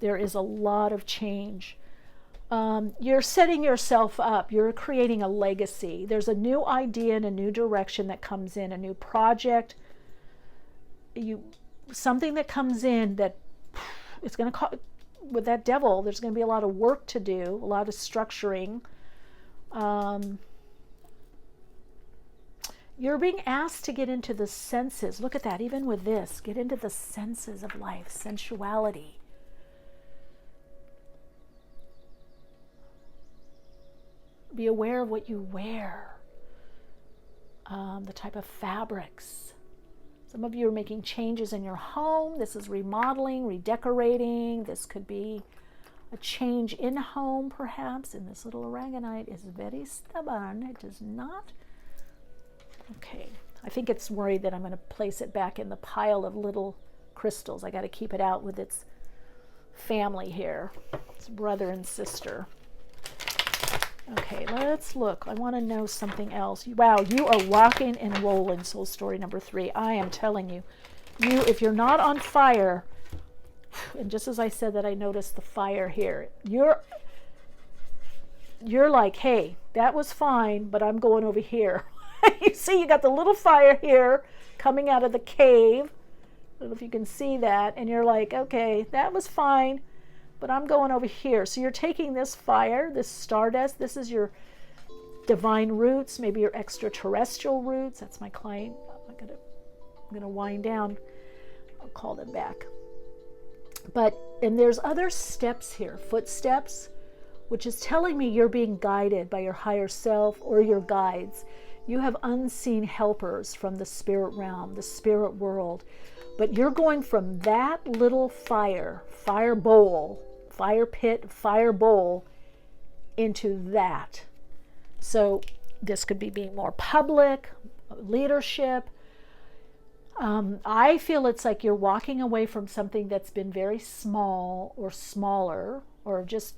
There is a lot of change. You're setting yourself up. You're creating a legacy. There's a new idea and a new direction that comes in, a new project. Something that comes in that it's going to, with that devil, there's going to be a lot of work to do, a lot of structuring. You're being asked to get into the senses. Look at that, even with this, get into the senses of life, sensuality. Be aware of what you wear, the type of fabrics. Some of you are making changes in your home. This is remodeling, redecorating. This could be a change in home, perhaps. And this little aragonite is very stubborn. It does not. Okay, I think it's worried that I'm going to place it back in the pile of little crystals. I got to keep it out with its family here, its brother and sister. Okay, let's look. I want to know something else. Wow, you are rocking and rolling, soul story number 3. I am telling you, if you're not on fire, and just as I said that, I noticed the fire here. You're like, hey, that was fine, but I'm going over here. You see, you got the little fire here coming out of the cave. I don't know if you can see that. And you're like, okay, that was fine, but I'm going over here. So you're taking this fire, this stardust. This is your divine roots, maybe your extraterrestrial roots. That's my client. I'm gonna wind down. I'll call them back. And there's other steps here, footsteps, which is telling me you're being guided by your higher self or your guides. You have unseen helpers from the spirit realm, the spirit world. But you're going from that little fire bowl, fire pit, fire bowl, into that. So this could be being more public, leadership. I feel it's like you're walking away from something that's been very small or smaller, or just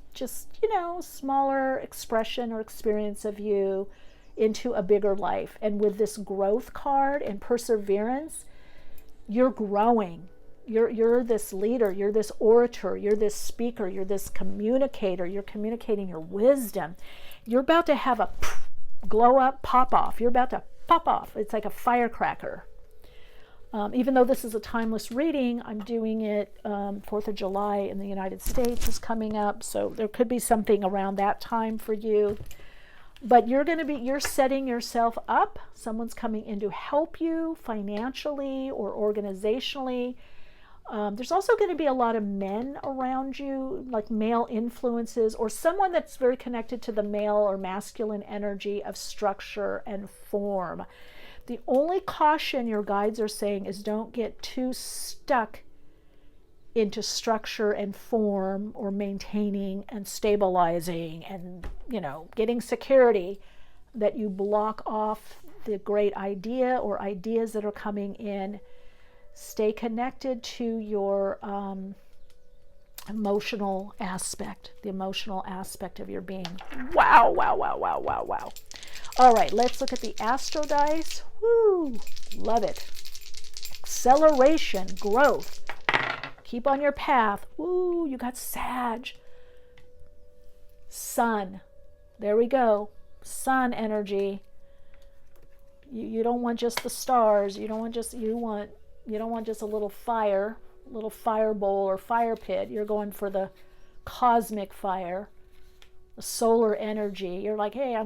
smaller expression or experience of you, into a bigger life. And with this growth card and perseverance, you're growing. You're this leader, you're this orator, you're this speaker, you're this communicator, you're communicating your wisdom. You're about to have a glow up, pop off. You're about to pop off. It's like a firecracker. Even though this is a timeless reading, I'm doing it 4th of July in the United States is coming up. So there could be something around that time for you. But you're setting yourself up. Someone's coming in to help you financially or organizationally. There's also going to be a lot of men around you, like male influences, or someone that's very connected to the male or masculine energy of structure and form. The only caution your guides are saying is don't get too stuck into structure and form, or maintaining and stabilizing and getting security, that you block off the great idea or ideas that are coming in. Stay connected to your emotional aspect, the emotional aspect of your being. Wow, wow, wow, wow, wow, wow. All right, let's look at the astro dice. Woo, love it. Acceleration, growth. Keep on your path. Ooh, you got Sag. Sun. There we go. Sun energy. You don't want just the stars. You don't want just a little fire bowl or fire pit. You're going for the cosmic fire, the solar energy. You're like, hey,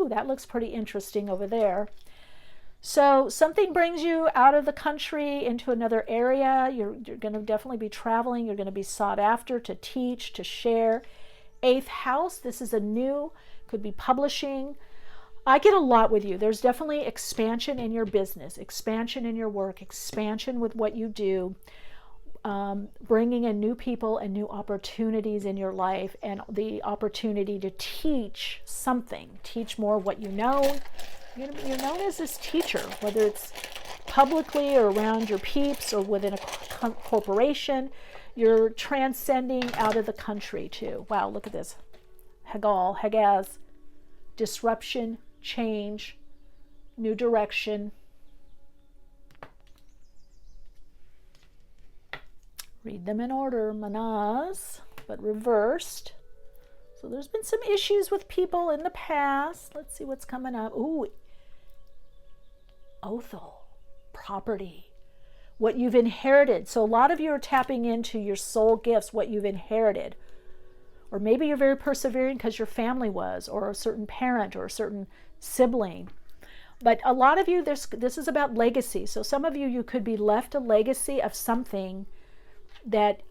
that looks pretty interesting over there. So something brings you out of the country into another area. You're going to definitely be traveling. You're going to be sought after to teach, to share. 8th house, this is could be publishing. I get a lot with you. There's definitely expansion in your business, expansion in your work, expansion with what you do, bringing in new people and new opportunities in your life, and the opportunity to teach something, teach more what you know. You're known as this teacher, whether it's publicly or around your peeps or within a corporation. You're transcending out of the country too. Wow, look at this. Hagaz, disruption, change, new direction. Read them in order, Manaz, but reversed. So there's been some issues with people in the past. Let's see what's coming up. Ooh, Othel, property, what you've inherited. So a lot of you are tapping into your soul gifts, what you've inherited. Or maybe you're very persevering because your family was, or a certain parent or a certain sibling. But a lot of you, this is about legacy. So some of you, you could be left a legacy of something that,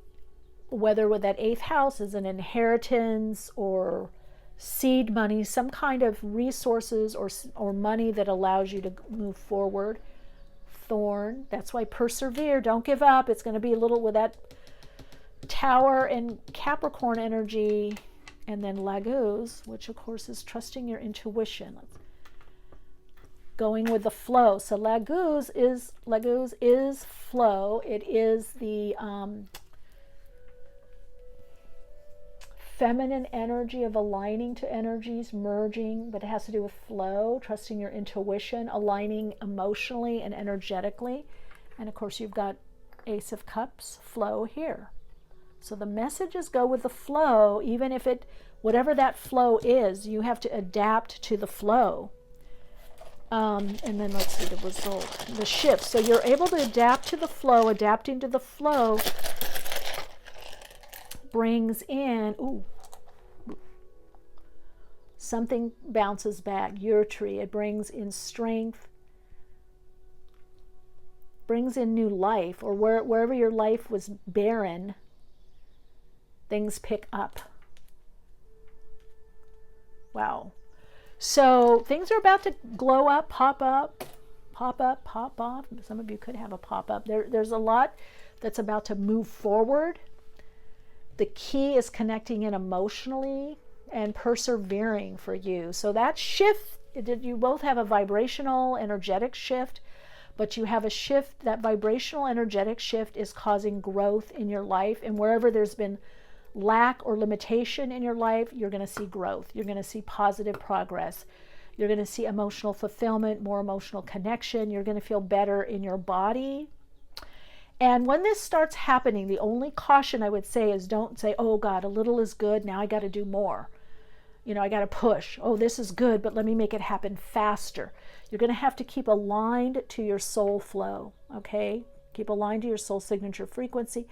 whether with that 8th house is an inheritance or seed money, some kind of resources or money that allows you to move forward. Thorn, that's why persevere, don't give up. It's going to be a little with that Tower and Capricorn energy, and then Laguz, which of course is trusting your intuition, going with the flow. So Laguz is flow. It is the feminine energy of aligning to energies, merging, but it has to do with flow, trusting your intuition, aligning emotionally and energetically. And of course you've got Ace of Cups, flow here. So the messages go with the flow, even if whatever that flow is, you have to adapt to the flow. And then let's see the result, the shift. So you're able to adapt to the flow. Adapting to the flow brings in, something bounces back, your tree. It brings in strength, brings in new life, or wherever your life was barren, things pick up. Wow. So things are about to glow up, pop up, pop off. Some of you could have a pop up. There's a lot that's about to move forward. The key is connecting in emotionally and persevering for you. So that shift, you both have a vibrational, energetic shift, but you have a shift. That vibrational, energetic shift is causing growth in your life, and wherever there's been lack or limitation in your life, you're going to see growth. You're going to see positive progress. You're going to see emotional fulfillment, more emotional connection. You're going to feel better in your body. And when this starts happening, the only caution I would say is don't say, oh God, a little is good, now I got to do more. I got to push. Oh, this is good, but let me make it happen faster. You're going to have to keep aligned to your soul flow, okay? Keep aligned to your soul signature frequency.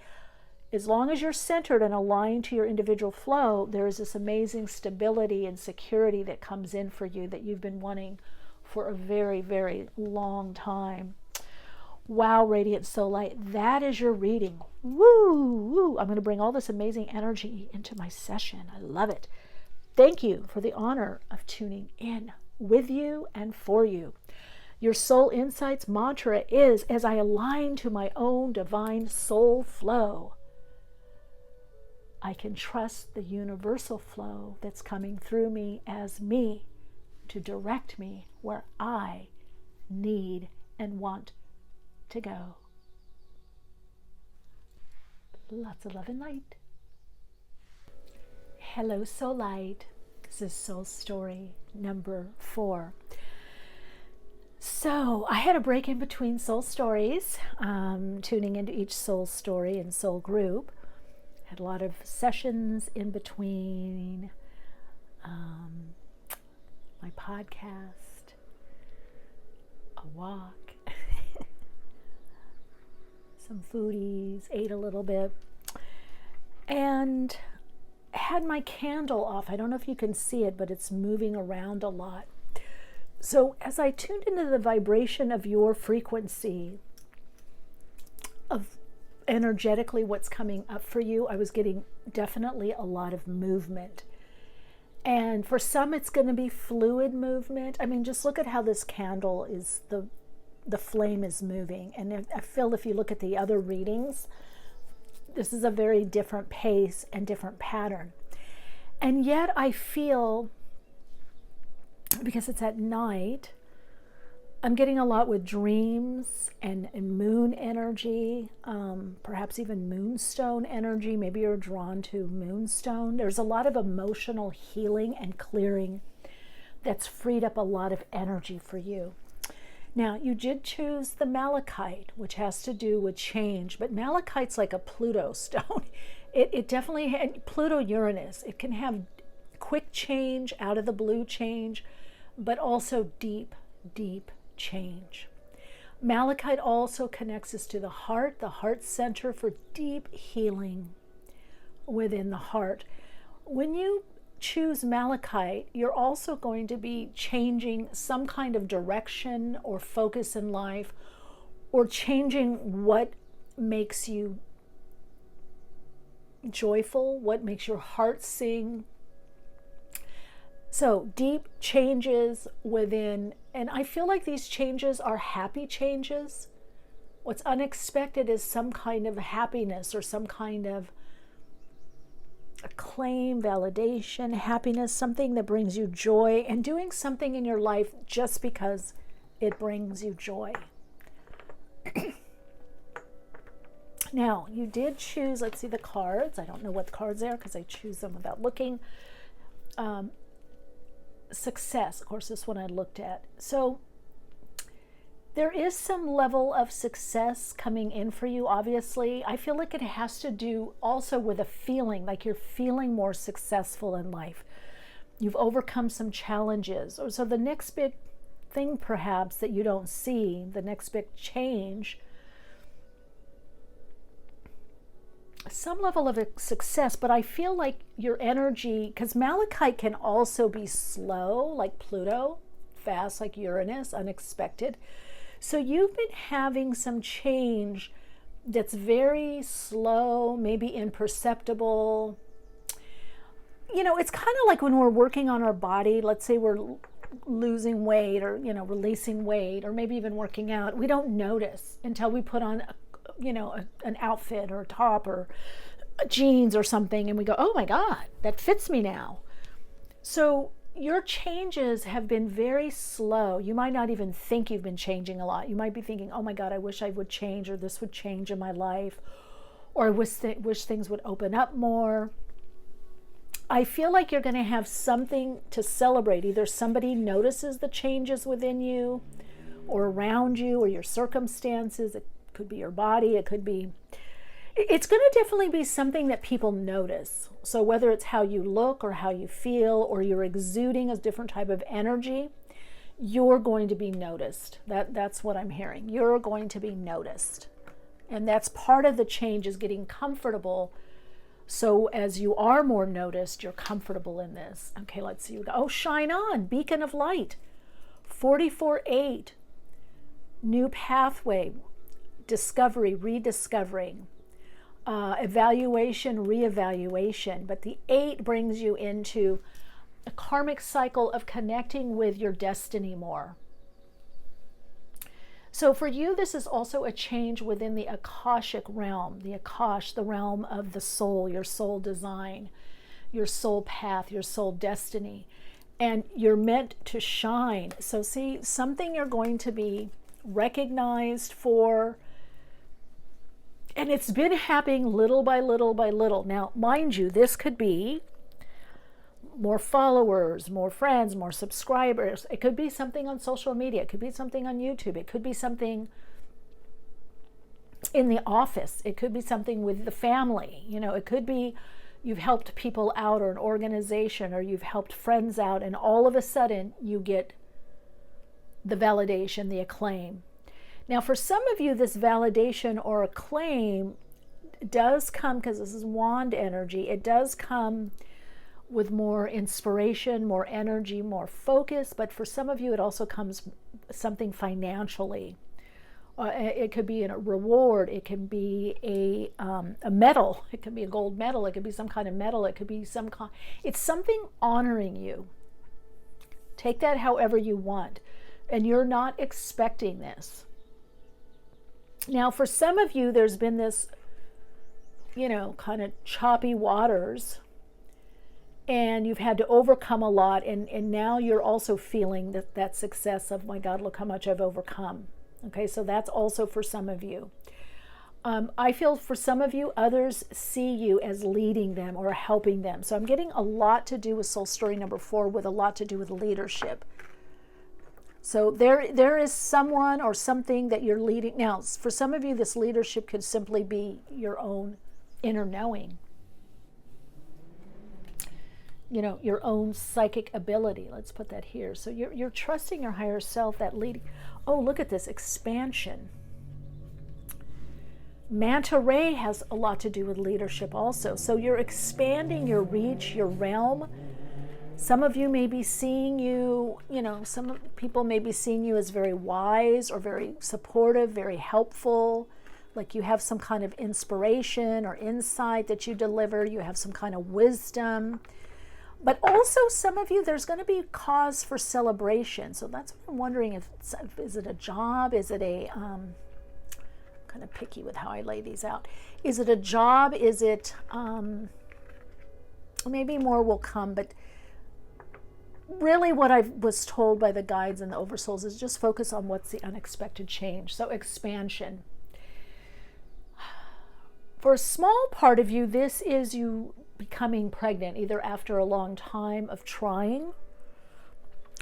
As long as you're centered and aligned to your individual flow, there is this amazing stability and security that comes in for you that you've been wanting for a very, very long time. Wow, Radiant Soul Light, that is your reading. Woo, woo. I'm going to bring all this amazing energy into my session. I love it. Thank you for the honor of tuning in with you and for you. Your Soul Insights mantra is, as I align to my own divine soul flow, I can trust the universal flow that's coming through me as me to direct me where I need and want to go. Lots of love and light. Hello, Soul Light. This is Soul Story number 4. So I had a break in between soul stories, tuning into each soul story and soul group. Had a lot of sessions in between, my podcast, a walk, some foodies, ate a little bit, and had my candle off. I don't know if you can see it, but it's moving around a lot. So as I tuned into the vibration of your frequency, of energetically what's coming up for you, I was getting definitely a lot of movement. And for some, it's going to be fluid movement. I mean, just look at how this candle is, the flame is moving. And I feel if you look at the other readings, this is a very different pace and different pattern. And yet I feel, because it's at night, I'm getting a lot with dreams and moon energy, perhaps even moonstone energy. Maybe you're drawn to moonstone. There's a lot of emotional healing and clearing that's freed up a lot of energy for you. Now, you did choose the malachite, which has to do with change, but malachite's like a Pluto stone. It definitely, Pluto-Uranus, it can have quick change, out of the blue change, but also deep, deep change. Malachite also connects us to the heart center for deep healing within the heart. When you choose malachite, you're also going to be changing some kind of direction or focus in life, or changing what makes you joyful, what makes your heart sing. So deep changes within, and I feel like these changes are happy changes. What's unexpected is some kind of happiness or some kind of acclaim, validation, happiness, something that brings you joy, and doing something in your life just because it brings you joy. Now, you did choose, let's see the cards. I don't know what cards they are because I choose them without looking. Success, of course, this one I looked at. So there is some level of success coming in for you, obviously. I feel like it has to do also with a feeling, like you're feeling more successful in life. You've overcome some challenges. Or so the next big thing, perhaps, that you don't see, the next big change, some level of success, but I feel like your energy, because malachite can also be slow, like Pluto, fast, like Uranus, unexpected. So you've been having some change that's very slow, maybe imperceptible. You know, it's kind of like when we're working on our body, let's say we're losing weight or, you know, releasing weight, or maybe even working out. We don't notice until we put on an outfit or a top or jeans or something, and we go, oh my God, that fits me now. So your changes have been very slow. You might not even think you've been changing a lot. You might be thinking, oh my God, I wish I would change, or this would change in my life, or I wish things would open up more. I feel like you're going to have something to celebrate. Either somebody notices the changes within you or around you, or your circumstances. It could be your body, it's going to definitely be something that people notice. So whether it's how you look or how you feel, or you're exuding a different type of energy, you're going to be noticed. That's what I'm hearing. You're going to be noticed. And that's part of the change, is getting comfortable. So as you are more noticed, you're comfortable in this. Okay, let's see. Oh, shine on, beacon of light. 44-8, new pathway. Discovery, rediscovering, evaluation, reevaluation. But the 8 brings you into a karmic cycle of connecting with your destiny more. So for you, this is also a change within the Akashic realm, the Akash, the realm of the soul, your soul design, your soul path, your soul destiny. And you're meant to shine. So see, something you're going to be recognized for. And it's been happening little by little by little. Now, mind you, this could be more followers, more friends, more subscribers. It could be something on social media. It could be something on YouTube. It could be something in the office. It could be something with the family. You know, it could be you've helped people out, or an organization, or you've helped friends out, and all of a sudden you get the validation, the acclaim. Now, for some of you, this validation or acclaim does come, because this is wand energy, it does come with more inspiration, more energy, more focus. But for some of you, it also comes something financially, It could be a reward. It can be a medal. It could be a gold medal. It could be some kind of medal. It could be it's something honoring you. Take that however you want. And you're not expecting this. Now, for some of you, there's been this, kind of choppy waters, and you've had to overcome a lot, and now you're also feeling that success of, my God, look how much I've overcome. Okay, so that's also for some of you. I feel for some of you, others see you as leading them or helping them. So I'm getting a lot to do with soul story number 4, with a lot to do with leadership. So there is someone or something that you're leading. Now, for some of you, this leadership could simply be your own inner knowing. Your own psychic ability. Let's put that here. So you're trusting your higher self, that leading. Oh, look at this expansion. Manta Ray has a lot to do with leadership also. So you're expanding your reach, your realm. Some of you may be seeing you, some people may be seeing you as very wise or very supportive, very helpful. Like you have some kind of inspiration or insight that you deliver. You have some kind of wisdom. But also some of you, there's going to be cause for celebration. So that's what I'm wondering, is it a job? Is it a, I'm kind of picky with how I lay these out. Is it a job? Is it, maybe more will come, but really what I was told by the guides and the oversouls is just focus on what's the unexpected change. So expansion. For a small part of you, this is you becoming pregnant, either after a long time of trying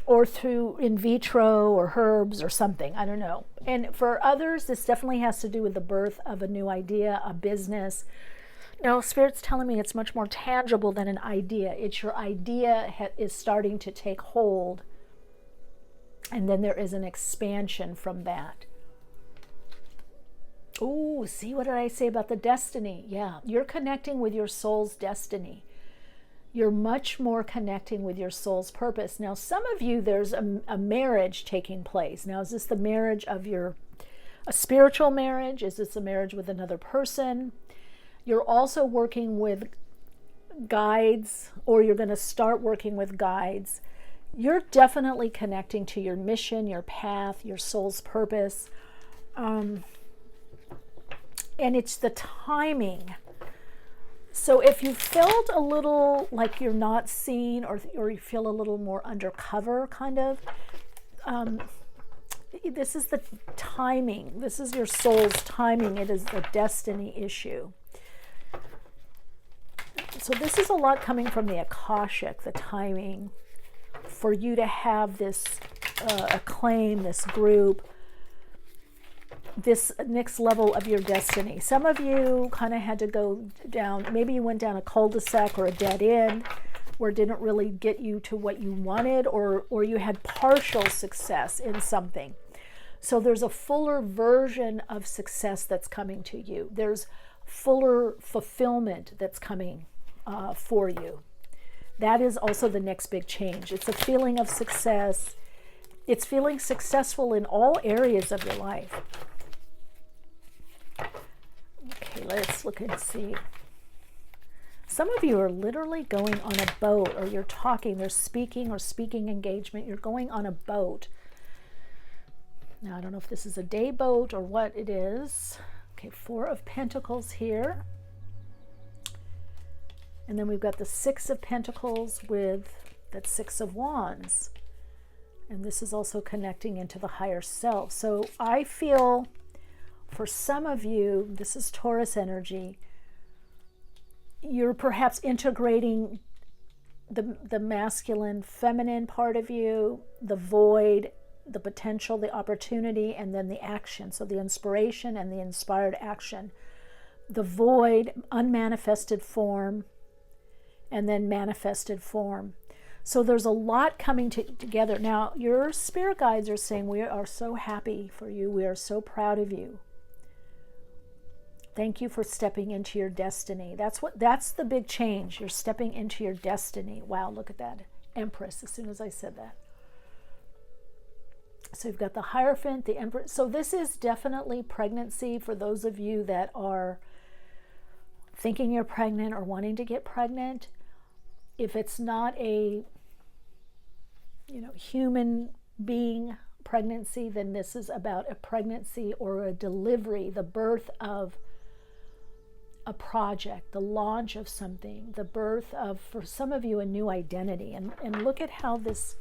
or through in vitro or herbs or something, I don't know. And for others, this definitely has to do with the birth of a new idea, a business. No, Spirit's telling me it's much more tangible than an idea. It's your idea is starting to take hold, and then there is an expansion from that. Oh, see, what did I say about the destiny? Yeah, you're connecting with your soul's destiny. You're much more connecting with your soul's purpose. Now, some of you, there's a marriage taking place. Now, is this the marriage of a spiritual marriage? Is this a marriage with another person? You're also working with guides, or you're going to start working with guides. You're definitely connecting to your mission, your path, your soul's purpose. And it's the timing. So if you felt a little like you're not seen, or you feel a little more undercover, kind of, this is the timing. This is your soul's timing. It is the destiny issue. So this is a lot coming from the Akashic, the timing, for you to have this acclaim, this group, this next level of your destiny. Some of you kind of had to go down, maybe you went down a cul-de-sac or a dead end where it didn't really get you to what you wanted, or you had partial success in something. So there's a fuller version of success that's coming to you. There's fuller fulfillment that's coming for you. That is also the next big change. It's a feeling of success. It's feeling successful in all areas of your life. Okay, let's look and see. Some of you are literally going on a boat, or you're talking, there's speaking or speaking engagement. You're going on a boat. Now, I don't know if this is a day boat or what it is. Okay, 4 of Pentacles here. And then we've got the 6 of Pentacles with that 6 of Wands. And this is also connecting into the higher self. So I feel for some of you, this is Taurus energy, you're perhaps integrating the masculine, feminine part of you, the void, the potential, the opportunity, and then the action. So the inspiration and the inspired action. The void, unmanifested form, and then manifested form. So there's a lot coming together. Now, your spirit guides are saying, we are so happy for you. We are so proud of you. Thank you for stepping into your destiny. That's the big change. You're stepping into your destiny. Wow, look at that. Empress, as soon as I said that. So you've got the Hierophant, the Emperor. So this is definitely pregnancy for those of you that are thinking you're pregnant or wanting to get pregnant. If it's not a, human being pregnancy, then this is about a pregnancy or a delivery, the birth of a project, the launch of something, the birth of, for some of you, a new identity. And look at how this,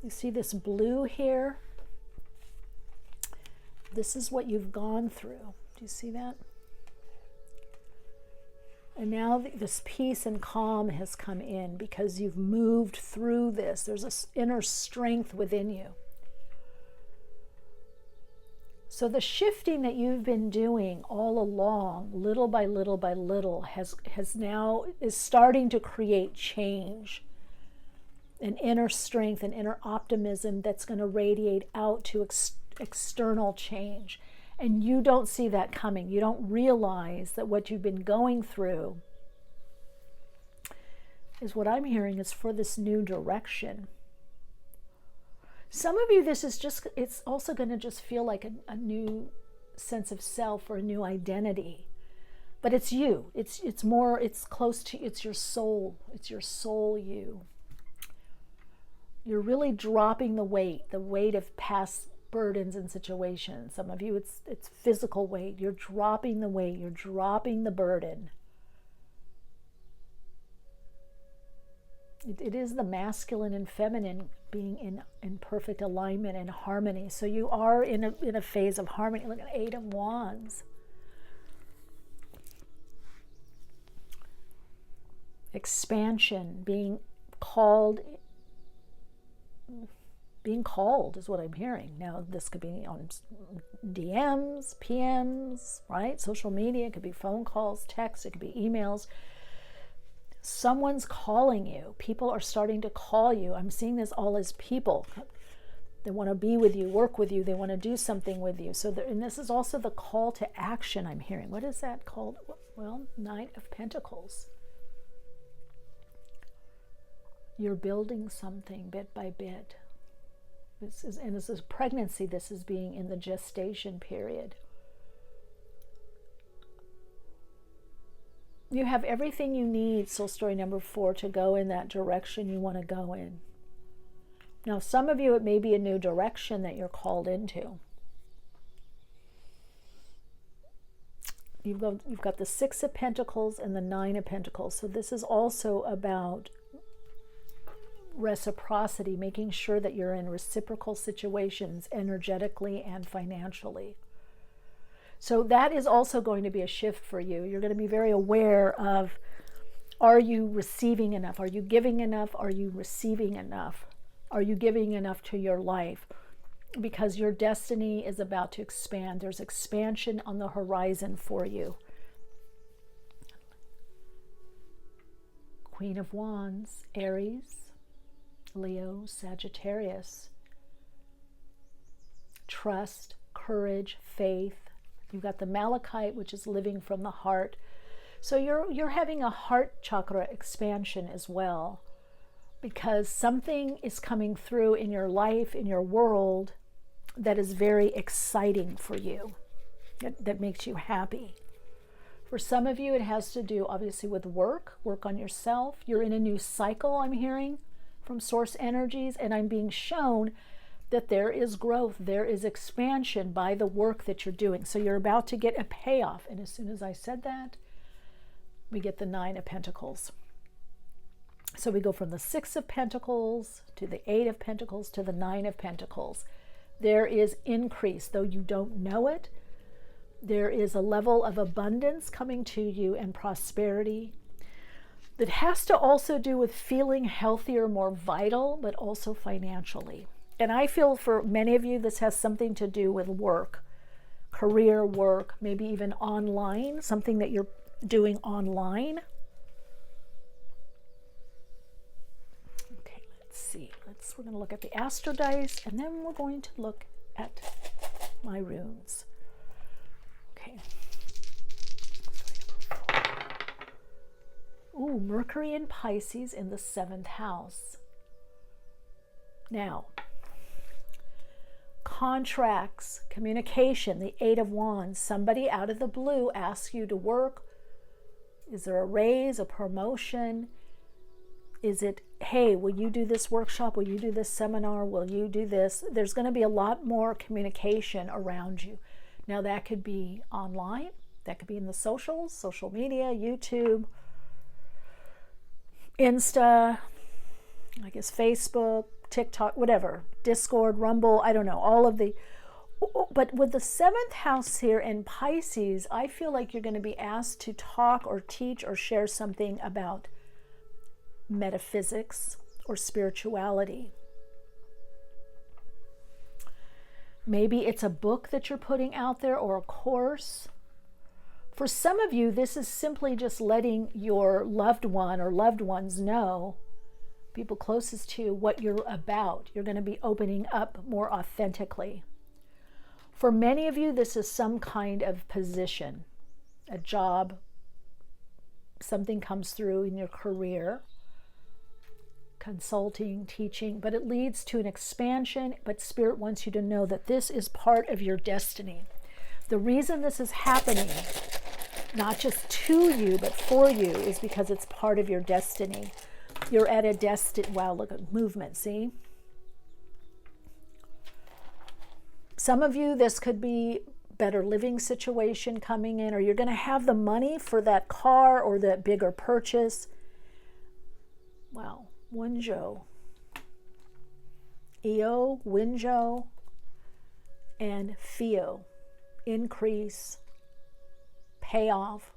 you see this blue here? This is what you've gone through. Do you see that? And now this peace and calm has come in because you've moved through this. There's an inner strength within you. So the shifting that you've been doing all along, little by little by little, is starting to create change, an inner strength, an inner optimism that's going to radiate out to external change. And you don't see that coming. You don't realize that what you've been going through is, what I'm hearing, is for this new direction. Some of you, it's also going to just feel like a new sense of self or a new identity. But it's you. It's close to, it's your soul. It's your soul you. You're really dropping the weight of past burdens and situations. Some of you, it's physical weight. You're dropping the weight. You're dropping the burden. It is the masculine and feminine being in perfect alignment and harmony. So you are in a phase of harmony. Look at 8 of Wands. Expansion, being called is what I'm hearing. Now, this could be on DMs, PMs, right? Social media, it could be phone calls, texts, it could be emails. Someone's calling you. People are starting to call you. I'm seeing this all as people. They want to be with you, work with you. They want to do something with you. So, and this is also the call to action I'm hearing. What is that called? Well, Knight of Pentacles. You're building something bit by bit. This is pregnancy. This is being in the gestation period. You have everything you need, soul story number 4, to go in that direction you want to go in. Now, some of you, it may be a new direction that you're called into. You've got the 6 of Pentacles and the 9 of Pentacles. So this is also about reciprocity, making sure that you're in reciprocal situations energetically and financially. So that is also going to be a shift for you. You're going to be very aware of, are you receiving enough? Are you giving enough? Are you receiving enough? Are you giving enough to your life? Because your destiny is about to expand. There's expansion on the horizon for you. Queen of Wands, Aries, Leo, Sagittarius. Trust, courage, faith. You've got the Malachite, which is living from the heart. So you're having a heart chakra expansion as well, because something is coming through in your life, in your world, that is very exciting for you, that makes you happy. For some of you, it has to do, obviously, with work on yourself. You're in a new cycle, I'm hearing, from source energies, and I'm being shown that there is growth, there is expansion by the work that you're doing. So you're about to get a payoff. And as soon as I said that, we get the 9 of Pentacles. So we go from the 6 of Pentacles to the 8 of Pentacles to the 9 of Pentacles. There is increase, though you don't know it. There is a level of abundance coming to you and prosperity that has to also do with feeling healthier, more vital, but also financially. And I feel for many of you, this has something to do with work, career, work, maybe even online, something that you're doing online. Okay, let's see. We're going to look at the astro dice, and then we're going to look at my runes. Okay. Ooh, Mercury in Pisces in the 7th house. Now, contracts, communication, the Eight of Wands. Somebody out of the blue asks you to work. Is there a raise, a promotion? Is it, hey, will you do this workshop? Will you do this seminar? Will you do this? There's going to be a lot more communication around you. Now that could be online. That could be in the socials, social media, YouTube, Insta, I guess Facebook, TikTok, whatever, Discord, Rumble, I don't know, all of the, but with the 7th house here in Pisces, I feel like you're going to be asked to talk or teach or share something about metaphysics or spirituality. Maybe it's a book that you're putting out there or a course. For some of you, this is simply just letting your loved one or loved ones know, people closest to you, what you're about. You're going to be opening up more authentically. For many of you, this is some kind of position, a job, something comes through in your career, consulting, teaching, but it leads to an expansion. But Spirit wants you to know that this is part of your destiny. The reason this is happening, not just to you, but for you, is because it's part of your destiny. You're at a destiny. Wow, look at movement, see? Some of you, this could be better living situation coming in, or you're going to have the money for that car or that bigger purchase. Wow, Winjo. Io, Winjo, and Fio. Increase, payoff.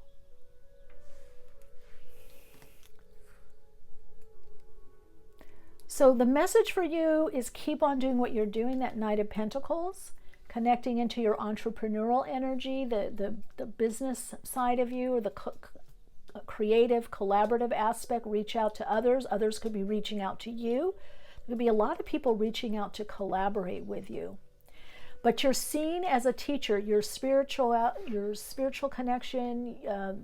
So the message for you is keep on doing what you're doing, that Knight of Pentacles, connecting into your entrepreneurial energy, the business side of you, or the creative, collaborative aspect. Reach out to others. Others could be reaching out to you. There could be a lot of people reaching out to collaborate with you. But you're seen as a teacher, your spiritual connection,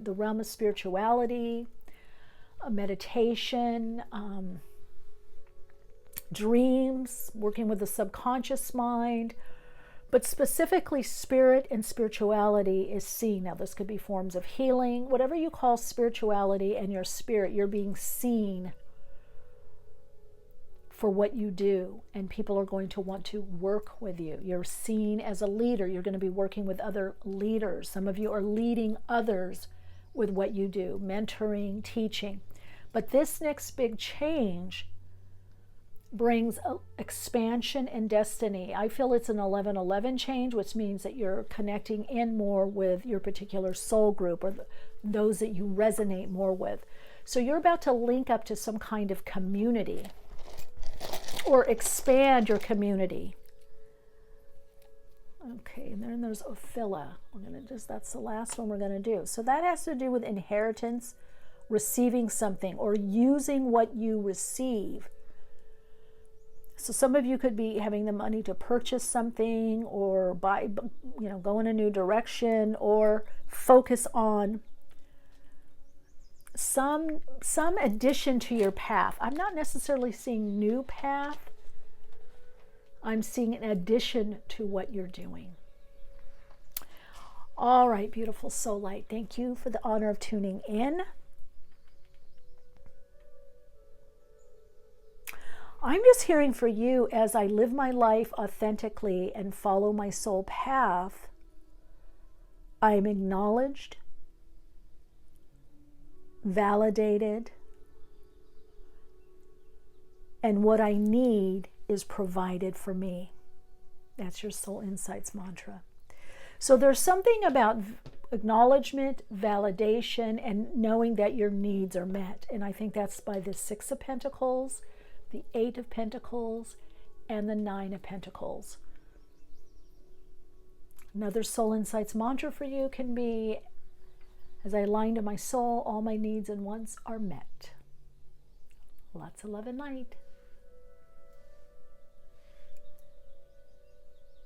the realm of spirituality, meditation, dreams, working with the subconscious mind, but specifically spirit and spirituality is seen. Now this could be forms of healing, whatever you call spirituality and your spirit, you're being seen for what you do, and people are going to want to work with you. You're seen as a leader. You're going to be working with other leaders. Some of you are leading others with what you do, mentoring, teaching. But this next big change brings expansion and destiny. I feel it's an 11-11 change, which means that you're connecting in more with your particular soul group, or those that you resonate more with. So you're about to link up to some kind of community, or expand your community. Okay, and then there's Ophila. That's the last one we're going to do. So that has to do with inheritance, receiving something, or using what you receive. So some of you could be having the money to purchase something, or buy, go in a new direction, or focus on some addition to your path. I'm not necessarily seeing new path. I'm seeing an addition to what you're doing. All right, beautiful soul light. Thank you for the honor of tuning in. I'm just hearing for you, as I live my life authentically and follow my soul path, I am acknowledged, validated, and what I need is provided for me. That's your Soul Insights mantra. So there's something about acknowledgement, validation, and knowing that your needs are met. And I think that's by the 6 of Pentacles, the 8 of Pentacles, and the 9 of Pentacles. Another Soul Insights mantra for you can be, as I align to my soul, all my needs and wants are met. Lots of love and light.